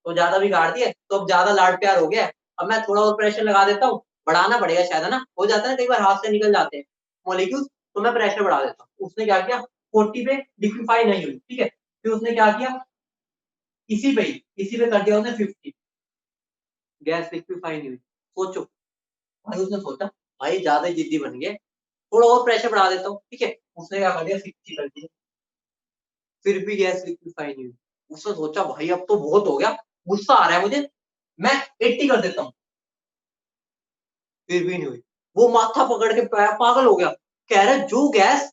तो ज्यादा बिगाड़ दिया, तो अब ज्यादा लाड प्यार हो गया है, अब मैं थोड़ा और प्रेशर लगा देता हूँ, बढ़ाना पड़ेगा शायद, है ना, हो जाता है ना कई बार हाथ से निकल जाते हैं मॉलिक्यूल्स, तो मैं प्रेशर बढ़ा देता हूँ। उसने क्या किया, 40 पे लिक्विफाई नहीं हुई, ठीक है, फिर उसने क्या किया, इसी पे कर दिया उसने 50, गैस लिक्विफाई नहीं हुई। सोचो भाई, उसने सोचा भाई ज्यादा जिद्दी बन गए, थोड़ा और प्रेशर बढ़ा देता हूँ, ठीक है, उसने क्या कर दिया 60 कर दिया, फिर भी गैस लिक्विफाई नहीं हुई। उसने सोचा भाई अब तो बहुत हो गया, गुस्सा आ रहा है मुझे, मैं 80 कर देता हूँ, फिर भी नहीं हुई। वो माथा पकड़ के पागल हो गया, कह रहा जो गैस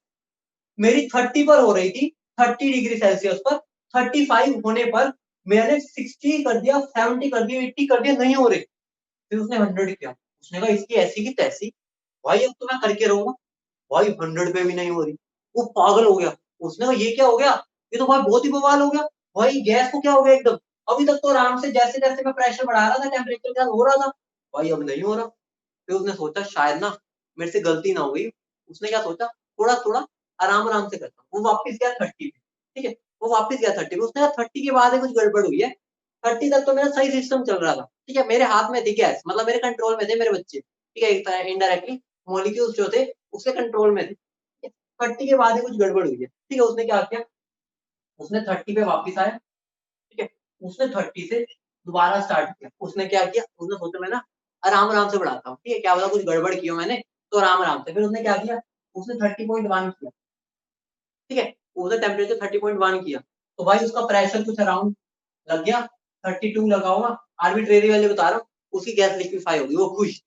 मेरी 30 पर हो रही थी, 30 डिग्री सेल्सियस पर, 35 होने पर मैंने 60 कर दिया, 70 कर दिया, 80 कर दिया, नहीं हो रही। फिर उसने 100 किया, उसने कहा इसकी ऐसी की तैसी, भाई अब तो मैं करके रहूंगा, भाई 100 पे भी नहीं हो रही। वो पागल हो गया, उसने कहा ये क्या हो गया, ये तो भाई बहुत ही बवाल हो गया, भाई गैस को क्या हो गया एकदम, अभी तक तो आराम से जैसे जैसे मैं प्रेशर बढ़ा रहा था टेम्परेचर क्या हो रहा था, भाई अब नहीं हो रहा। फिर उसने सोचा शायद ना मेरे से गलती ना हो गई, उसने क्या सोचा, थोड़ा थोड़ा आराम आराम से करता, वो वापस गया 30 पे, ठीक है, वो वापस गया 30 पे, उसने कहा 30 के बाद कुछ गड़बड़ हुई है, 30 तक तो मेरा सही सिस्टम चल रहा था, ठीक है, मेरे हाथ में थी गैस, मतलब मेरे कंट्रोल में थे मेरे बच्चे, ठीक है, इनडायरेक्टली मॉलिक्यूल्स जो थे उसके कंट्रोल में थे, 30 के बाद ही कुछ गड़बड़ हुई है, ठीक है। उसने क्या किया, उसने 30 पे वापस आया, ठीक है, उसने 30 से दोबारा स्टार्ट किया, उसने क्या किया, उसने सोचा मैं ना आराम आराम से बढ़ाता हूँ, ठीक है, क्या पता कुछ गड़बड़ की हो मैंने, तो आराम आराम से। फिर उसने क्या किया, उसने 30.1 किया, ठीक है, उसने टेम्परेचर 30.1 किया, तो भाई उसका प्रेशर कुछ अराउंड लग गया 32 लगाऊंगा, आर्बिट्रेरी वैल्यू बता रहा हूँ, उसकी गैस लिक्विफाई होगी, वो खुश,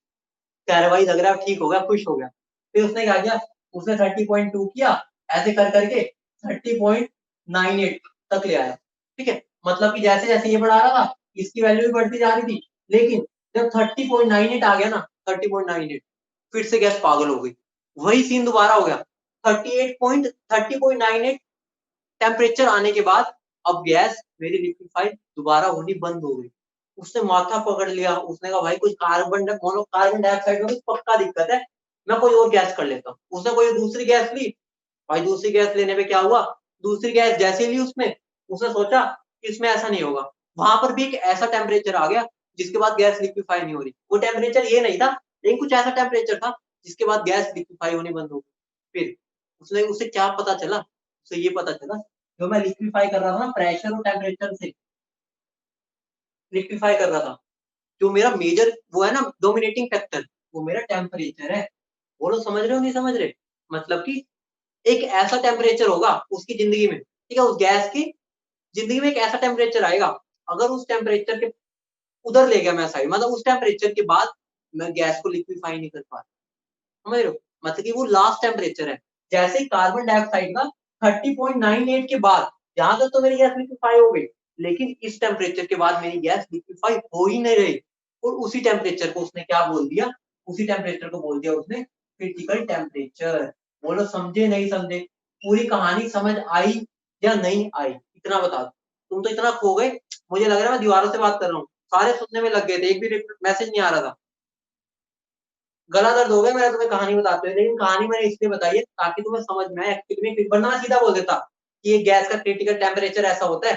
कह रहा भाई लग रहा है ठीक हो गया, खुश हो गया। फिर उसने क्या किया, उसने 30.2 किया, ऐसे कर करके 30.98 तक ले आया। ठीक है, मतलब कि जैसे जैसे ये बढ़ा रहा था इसकी वैल्यू भी बढ़ती जा रही थी, लेकिन जब 30.98 आ गया ना, 30.98 फिर से गैस पागल हो गई, वही सीन दोबारा हो गया। 30.98 टेम्परेचर आने के बाद अब गैस मेरी लिक्विफाई दोबारा होनी बंद हो गई। उसने माथा पकड़ लिया, उसने कहा भाई कुछ कार्बन डाइऑक्साइड में कुछ पक्का दिक्कत है, मैं कोई और गैस कर लेता हूँ। उसने कोई दूसरी गैस ली, भाई दूसरी गैस लेने पे क्या हुआ, दूसरी गैस जैसे ली उसने सोचा कि इसमें ऐसा नहीं होगा, वहां पर भी एक ऐसा टेम्परेचर आ गया जिसके बाद गैस लिक्विफाई नहीं हो रही। वो टेम्परेचर ये नहीं था, लेकिन कुछ ऐसा टेम्परेचर था जिसके बाद गैस लिक्विफाई होनी बंद हो गई। फिर उसे क्या पता चला, उसे ये पता चला जो मैं लिक्विफाई कर रहा था ना प्रेशर और टेम्परेचर से लिक्विफाई कर रहा था, जो मेरा मेजर वो है ना डोमिनेटिंग फैक्टर, वो मेरा टेम्परेचर है। वो लोग समझ रहे हो नहीं समझ रहे, मतलब कि एक ऐसा टेम्परेचर होगा उसकी जिंदगी में, ठीक है, उस गैस की जिंदगी में एक ऐसा टेम्परेचर आएगा, अगर उस टेम्परेचर के उधर ले गया मैं साइड, मतलब उस टेम्परेचर के बाद मैं गैस को लिक्विफाई नहीं कर पा रहा, समझ रहे हो, मतलब कि वो लास्ट टेम्परेचर है। जैसे ही कार्बन डाइऑक्साइड का 30.98 के बाद जहां तक तो मेरी गैस लिक्विफाई हो गई, लेकिन इस टेम्परेचर के बाद मेरी गैस लिक्विफाई हो ही नहीं रही, और उसी टेम्परेचर को उसने क्या बोल दिया, उसी टेम्परेचर को बोल दिया उसने क्रिटिकल टेम्परेचर। बोलो समझे नहीं समझे, पूरी कहानी समझ आई या नहीं आई, इतना बता दो। तुम तो इतना खो गए, मुझे लग रहा है मैं दीवारों से बात कर रहा हूँ, सारे सुनने में लग गए थे, एक भी मैसेज नहीं आ रहा था। गला दर्द हो गया मेरा तुम्हें कहानी बताते हुए, लेकिन कहानी मैंने इसलिए बताई है ताकि तुम्हें समझ में आए एक्चुअली में, वरना मैं सीधा बोल देता कि ये गैस का क्रिटिकल टेम्परेचर ऐसा होता है,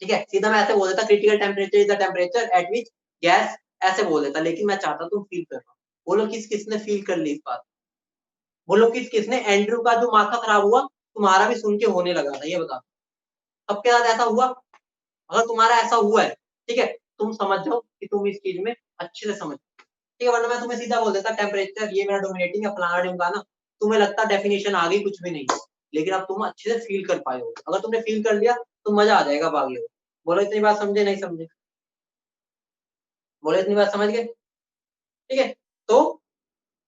ठीक है, सीधा मैं ऐसे बोल देता critical temperature is the temperature at which gas, ऐसे बोल देता, लेकिन मैं चाहता तुम फील कर पाओ। बोलो किस किसने फील कर ली इस बात, बोलो किस किसने, एंड्रू का जो माथा खराब हुआ तुम्हारा भी सुन के होने लगा था, ये बता, सबके साथ ऐसा हुआ, अगर तुम्हारा ऐसा हुआ है, ठीक है, तुम समझ जाओ कि तुम इस चीज में अच्छे से समझ, ठीक है, वरना मैं तुम्हें सीधा बोल देता टेम्परेचर ये मेरा डोमिनेटिंग है फलाना ढिमकाना, तुम्हें लगता डेफिनेशन आ गई कुछ भी नहीं है, लेकिन अब तुम अच्छे से फील कर पाए हो, अगर तुमने फील कर लिया तो मजा आ जाएगा भाग ले। बोलो इतनी बात समझे नहीं समझे, बोलो इतनी बात समझ गए, ठीक है, तो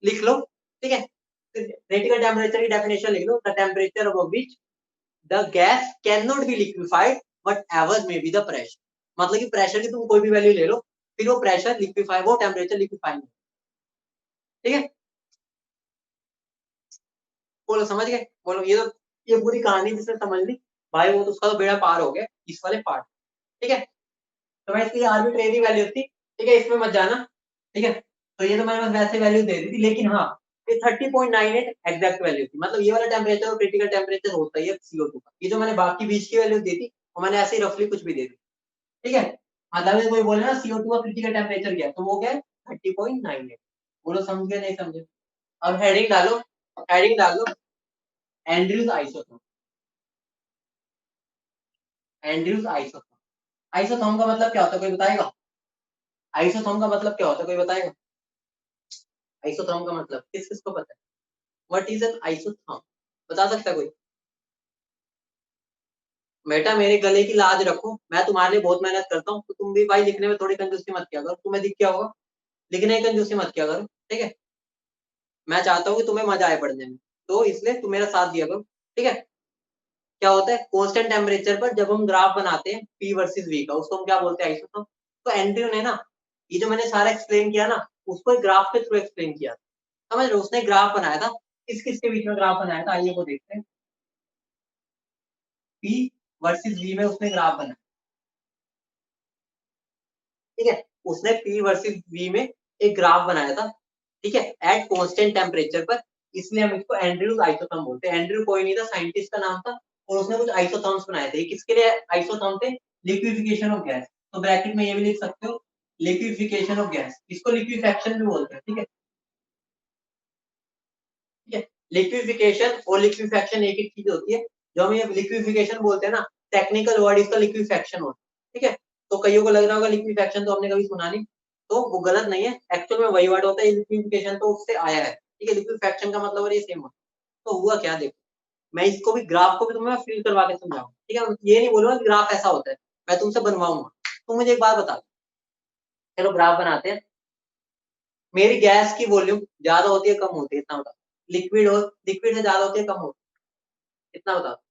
लिख लो, ठीक है, क्रिटिकल टेम्परेचर की डेफिनेशन लिख लो, the temperature above which the gas can not be liquefied but ever may be the pressure, मतलब कि प्रेशर की तुम कोई भी वैल्यू ले लो, फिर वो प्रेशर लिक्विफाई, वो टेम्परेचर लिक्विफाई नहीं, ठीक है, बोलो समझ गए, बोलो ये पूरी कहानी जिसने समझ ली भाई वो तो उसका तो बेड़ा पार हो गया इस वाले पार्ट, ठीक है। तो मैं इसकी आर्बिट्रेरी वैल्यू थी, ठीक है, इसमें मत जाना, ठीक है, तो ये तो मैंने बस वैसे वैल्यू दे दी थी, लेकिन हाँ ये 30.98 एग्जैक्ट वैल्यू थी, मतलब ये वाला टेम्परेचर और क्रिटिकल टेम्परेचर होता ही है CO2 का, ये जो मैंने बाकी बीच की वैल्यू दी थी वो मैंने ऐसे ही रफली कुछ भी दे दी, ठीक है। मतलब कोई बोले ना CO2 का क्रिटिकल टेम्परेचर क्या है, तो वो क्या है 30.98, बोलो समझे नहीं समझे। अब हेडिंग डालो, हेडिंग डाल दो Andrews isotope, Andrews isotope, isotope का मतलब क्या होता है कोई बताएगा, आइसोटोप का मतलब क्या होता है कोई बताएगा, आइसोटोप का मतलब किस किस को पता है, व्हाट इज एन आइसोटोप, बता सकता है कोई। बेटा मेरे गले की लाज रखो, मैं तुम्हारे लिए बहुत मेहनत करता हूँ, तो तुम भी भाई लिखने में थोड़ी कंजूसी मत किया करो, तुम्हें दिख गया होगा, लिखने की कंजूसी मत किया करो, ठीक है, मैं चाहता हूँ कि तुम्हें मजा आए पढ़ने में, तो इसलिए तुम मेरा साथ दिया करो, ठीक है। क्या होता है कांस्टेंट टेम्परेचर पर जब हम ग्राफ बनाते हैं P वर्सेस V का, उसको हम क्या बोलते हैं आइसोटोप। तो एंड्रयू ने ना ये जो मैंने सारा एक्सप्लेन किया ना उसको एक ग्राफ के थ्रू एक्सप्लेन किया, समझ रहे हो, उसने ग्राफ बनाया था, किस किस के बीच में ग्राफ बनाया था, आइए वो देखते हैं। P वर्सेस V में उसने ग्राफ बनाया, ठीक है, उसने P वर्सेस V में एक ग्राफ बनाया था, ठीक है, एट कांस्टेंट टेम्परेचर पर, इसलिए हम इसको एंड्रयूज आइसोटोप बोलते हैं। एंड्रयू कोई नहीं था, साइंटिस्ट का नाम था, और उसने कुछ आइसोटोप्स बनाए थे, किसके लिए आइसोटोप थे, लिक्विफिकेशन ऑफ गैस, तो ब्रैकेट में ये भी लिख सकते हो लिक्विफिकेशन ऑफ गैस, इसको लिक्विफेक्शन भी बोलते हैं, ठीक है, ठीक है, लिक्विफिकेशन और लिक्विफेक्शन एक एक चीज होती है, जो हम ये लिक्विफिकेशन बोलते हैं ना, टेक्निकल वर्ड इसका लिक्विफेक्शन होता है, ठीक है, तो कईयों को लग रहा होगा लिक्विफेक्शन तो हमने कभी सुना नहीं, तो वो गलत नहीं है, एक्चुअल में वही वर्ड होता है, लिक्विफिकेशन तो उससे आया है, ठीक है, लिक्विफेक्शन का मतलब ये सेम होता है। तो हुआ क्या देखो, मैं इसको भी ग्राफ को भी तुम्हें फील करवा के समझाऊं, ठीक है, ये नहीं बोलूंगा कि ग्राफ ऐसा होता है, मैं तुमसे बनवाऊंगा। तुम मुझे एक बात बता दो, चलो ग्राफ बनाते हैं। मेरी गैस की वॉल्यूम ज्यादा होती है कम होती है, इतना बता। लिक्विड से ज्यादा होती है कम होती है, इतना बता दो।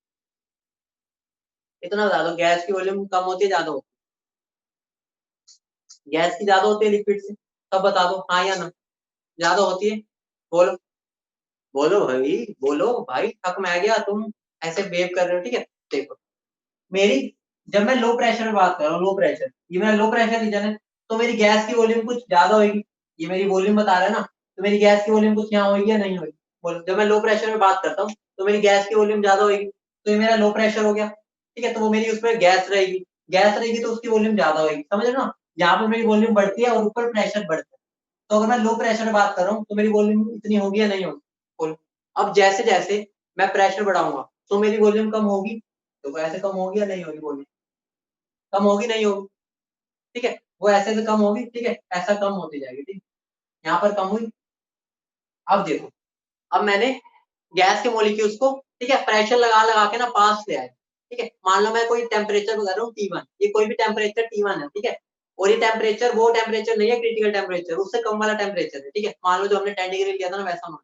इतना बता दो, गैस की वॉल्यूम कम होती है ज्यादा होती है? गैस की ज्यादा होती है लिक्विड से, तब बता दो हाँ या ना। ज्यादा होती है। बोलो, बोलो भाई, बोलो भाई, थक मैं गया, तुम ऐसे वेव कर रहे हो। ठीक है, देखो मेरी, जब मैं लो प्रेशर में बात कर रहा हूँ, लो प्रेशर, ये मेरा लो प्रेशर रीजन है, तो मेरी गैस की वॉल्यूम कुछ ज्यादा होगी। ये मेरी वॉल्यूम बता रहा है ना, तो मेरी गैस की वॉल्यूम कुछ यहाँ होगी या नहीं होगी? बोलो, जब मैं लो प्रेशर में बात करता हूँ तो मेरी गैस की वॉल्यूम ज्यादा होगी, तो ये मेरा लो प्रेशर हो गया। ठीक है, तो वो मेरी उसमें गैस रहेगी, गैस रहेगी तो उसकी वॉल्यूम ज्यादा होगी, समझ रहे हो ना? यहाँ पर मेरी वॉल्यूम बढ़ती है और ऊपर प्रेशर बढ़ता है। तो अगर मैं लो प्रेशर में बात कर रहा हूँ तो मेरी वॉल्यूम इतनी होगी या नहीं होगी? बोलो। अब जैसे जैसे मैं प्रेशर बढ़ाऊंगा तो मेरी वॉल्यूम कम होगी, तो ऐसे कम होगी या नहीं होगी वॉल्यूम? कम होगी नहीं होगी? ठीक है, वो ऐसे से कम होगी, ठीक है, ऐसा कम होती जाएगी। ठीक, यहाँ पर कम हुई। अब देखो, अब मैंने गैस के मॉलिक्यूल्स को, ठीक है, प्रेशर लगा लगा के ना पास ले आए। ठीक है, मान लो मैं कोई टेम्परेचर बता रहा हूँ T1, ये कोई भी टेम्परेचर T1 है। ठीक है, और ये टेम्परेचर वो टेम्परेचर नहीं है क्रिटिकल टेम्परेचर, उससे कम वाला टेम्परेचर है। ठीक है, मान लो जो हमने 10 डिग्री लिया था ना, वैसा मान।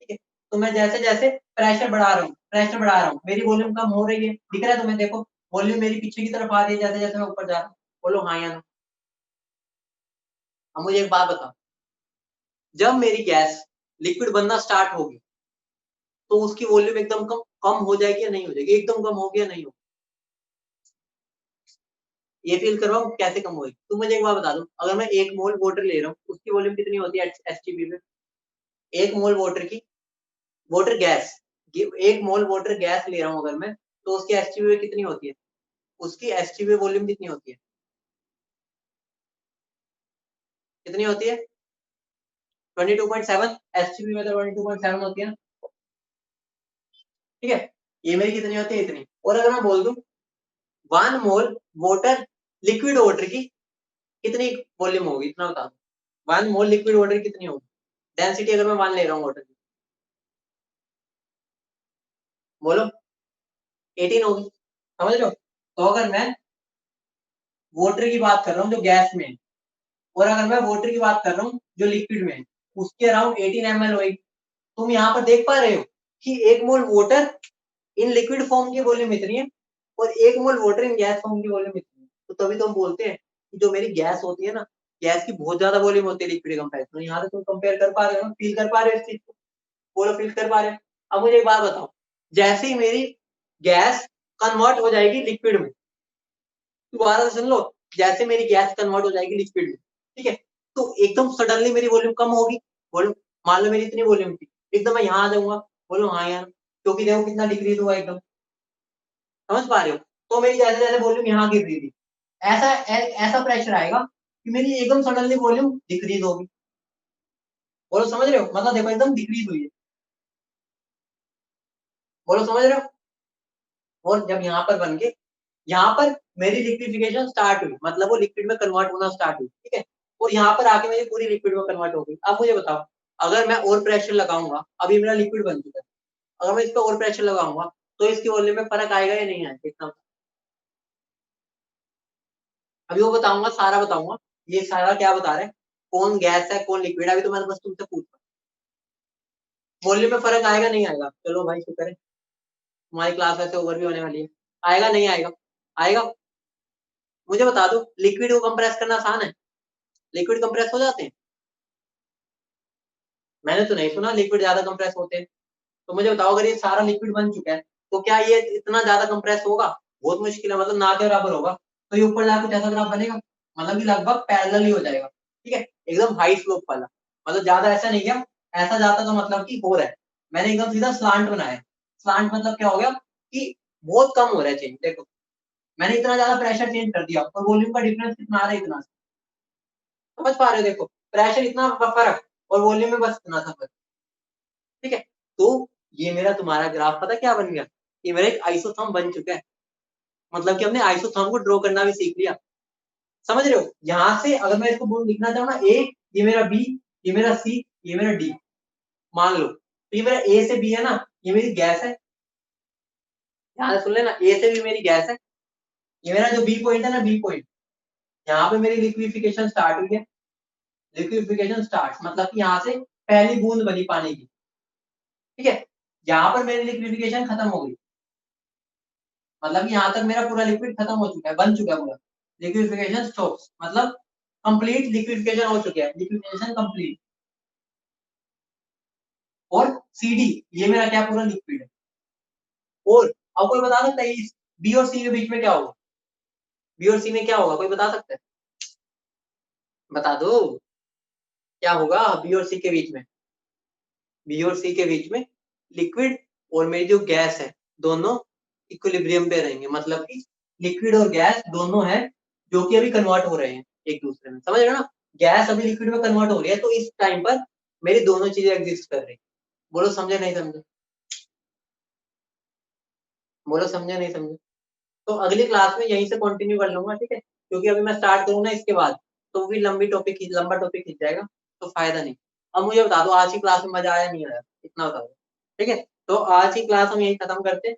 ठीक है, तो मैं जैसे जैसे प्रेशर बढ़ा रहा हूँ, मेरी वॉल्यूम कम हो रही है, दिख रहा है तुम्हें? देखो वॉल्यूम मेरी पीछे की तरफ आ रही है जैसे जैसे मैं ऊपर जा रहा हूँ। बोलो हाँ या ना। अब मुझे एक बात बताओ, जब मेरी गैस लिक्विड बनना स्टार्ट होगी तो उसकी वॉल्यूम एकदम कम कम हो जाएगी या नहीं हो जाएगी? एकदम कम होगी या नहीं होगी? ये फील करवाओ कैसे कम होगी। तुम मुझे एक बात बता दो, अगर मैं 1 मोल वाटर ले रहा हूँ, उसकी वॉल्यूम कितनी होती है एसटीपी में? 1 मोल वाटर की, वाटर गैस, 1 मोल वाटर गैस ले रहा हूँ अगर मैं, तो उसकी एसटीपी में कितनी होती है? उसकी एसटीपी वॉल्यूम कितनी होती है? कितनी होती है? 22.7। एसटीपी में तो 22.7 होती है ना। ठीक है, ये मेरी कितनी होती है? इतनी। और अगर मैं बोल दूं 1 मोल वाटर, लिक्विड वाटर की कितनी वॉल्यूम होगी, इतना बता दो। 1 मोल लिक्विड वाटर कितनी होगी? डेंसिटी अगर मैं 1 ले रहा हूँ वाटर की, बोलो। 18 होगी, समझ रहे हो? तो अगर मैं वाटर की बात कर रहा हूँ जो गैस में है, और अगर मैं वाटर की बात कर रहा हूँ जो लिक्विड में है, उसके अराउंड 18 ml होगी। तुम यहाँ पर देख पा रहे हो कि 1 मोल वाटर इन लिक्विड फॉर्म की वॉल्यूम इतनी है, और 1 मोल वाटर इन गैस फॉर्म की वॉल्यूम इतनी है। तो तभी तो हम बोलते हैं कि जो मेरी गैस होती है ना, गैस की बहुत ज्यादा वॉल्यूम होती है लिक्विड कंपेयर। तो यहाँ से तुम कंपेयर कर पा रहे हो, फील कर पा रहे हो इस चीज को? बोलो, फील कर पा रहे हो? अब मुझे एक बात बताओ, जैसे ही मेरी गैस कन्वर्ट हो जाएगी लिक्विड में, दोबारा से सुन लो, जैसे मेरी गैस कन्वर्ट हो जाएगी लिक्विड में, ठीक है, तो एकदम सडनली मेरी वॉल्यूम कम होगी। बोलो, मान लो मेरी इतनी वॉल्यूम थी, एकदम मैं यहाँ आ जाऊंगा। बोलो हाँ यार, क्योंकि देखो कितना डिक्रीज हुआ एकदम, समझ पा रहे हो? तो मेरी जैसे जैसे वॉल्यूम यहाँ गिर रही थी, ऐसा प्रेशर आएगा कि मेरी एकदम सडनली वॉल्यूम डिक्रीज होगी। बोलो समझ रहे हो? मतलब देखो एकदम डिक्रीज हुई है। बोलो समझ रहे हो? और जब यहाँ पर बन के, यहाँ पर मेरी लिक्विडिफिकेशन स्टार्ट हुई, मतलब वो लिक्विड में कन्वर्ट होना स्टार्ट हुई। ठीक है, और यहाँ पर आके मेरी पूरी लिक्विड में कन्वर्ट हो गई। अब मुझे बताओ, अगर मैं और प्रेशर लगाऊंगा, अभी मेरा लिक्विड बन चुका है, अगर मैं इस पर और प्रेशर लगाऊंगा तो इसकी वॉल्यूम में फर्क आएगा या नहीं आएगा? इतना अभी वो बताऊंगा, सारा बताऊंगा। ये सारा क्या बता रहे हैं, कौन गैस है कौन लिक्विड है, अभी तो मैंने बस तुमसे पूछा। वॉल्यूम में फर्क आएगा नहीं आएगा? चलो भाई शुक्र है, तुम्हारी क्लास वैसे ओवर भी होने वाली है। आएगा नहीं आएगा? आएगा। मुझे बता दो, लिक्विड को कंप्रेस करना आसान है? लिक्विड कंप्रेस हो जाते हैं? मैंने तो नहीं सुना लिक्विड ज्यादा कंप्रेस होते हैं। तो मुझे बताओ, अगर ये सारा लिक्विड बन चुका है तो क्या ये इतना ज्यादा कंप्रेस होगा? बहुत मुश्किल है, मतलब ना के बराबर होगा। तो ये ऊपर जाकर कुछ ऐसा ग्राफ बनेगा, मतलब कि लगभग पैरेलल ही हो जाएगा। ठीक है, एकदम हाई स्लोप वाला, मतलब ज्यादा ऐसा नहीं गया, ऐसा जाता तो मतलब कि हो रहा है। मैंने एकदम सीधा स्लांट बनाया। स्लांट मतलब क्या हो गया कि बहुत कम हो रहा है चेंज। देखो मैंने इतना ज्यादा प्रेशर चेंज कर दिया और वॉल्यूम का डिफरेंस कितना आ रहा है, इतना। समझ पा रहे हो? देखो प्रेशर इतना फर्क और वॉल्यूम में बस इतना था फर्क। ठीक है, तो ये मेरा तुम्हारा ग्राफ पता क्या बन गया, ये मेरा एक आइसोथर्म बन चुका है। मतलब कि हमने आइसोथर्म को ड्रॉ करना भी सीख लिया। समझ रहे हो? यहाँ से अगर मैं इसको बोल लिखना चाहूँ ना, ए, ये मेरा बी, ये मेरा सी, ये मेरा डी, मान लो। तो ये मेरा ए से बी है ना, ये मेरी गैस है। यहाँ से सुन लेना, ए से बी मेरी गैस है, ये मेरा जो बी पॉइंट है ना, बी पॉइंट, यहाँ पे मेरी लिक्विफिकेशन स्टार्ट हुई है। लिक्विफिकेशन स्टार्ट मतलब कि यहाँ से पहली बूंद बनी पानी की, ठीक है। यहाँ पर मेरी लिक्विफिकेशन खत्म हो गई, मतलब कि यहाँ तक मेरा पूरा लिक्विड खत्म हो चुका है, बन चुका है पूरा। लिक्विफिकेशन स्टॉप्स मतलब कंप्लीट लिक्विफिकेशन हो चुका है, लिक्विफिकेशन कंप्लीट। और CD ये मेरा क्या पूरा लिक्विड है। और अब कोई बता सकता है इस बी और सी के बीच में क्या होगा? बी और सी में क्या होगा, कोई बता सकता है? बता दो क्या होगा बी और सी के बीच में? बी और सी के बीच में लिक्विड और मेरी जो गैस है दोनों इक्विलिब्रियम पे रहेंगे, मतलब कि लिक्विड और गैस दोनों है जो कि अभी कन्वर्ट हो रहे हैं एक दूसरे में, समझ रहे हो ना? गैस अभी लिक्विड में कन्वर्ट हो रही है, तो इस टाइम पर मेरी दोनों चीजें एग्जिस्ट कर रही है। बोलो समझे नहीं समझे? बोलो समझे नहीं समझे? तो अगली क्लास में यहीं से कंटिन्यू कर लूंगा, ठीक है, क्योंकि अभी मैं स्टार्ट करूँ ना इसके बाद तो भी लंबा टॉपिक खींच जाएगा, तो फायदा नहीं। अब मुझे बता दो आज की क्लास में मजा आया नहीं आया, इतना बता दो, ठीक है। तो आज की क्लास हम यही खत्म करते हैं।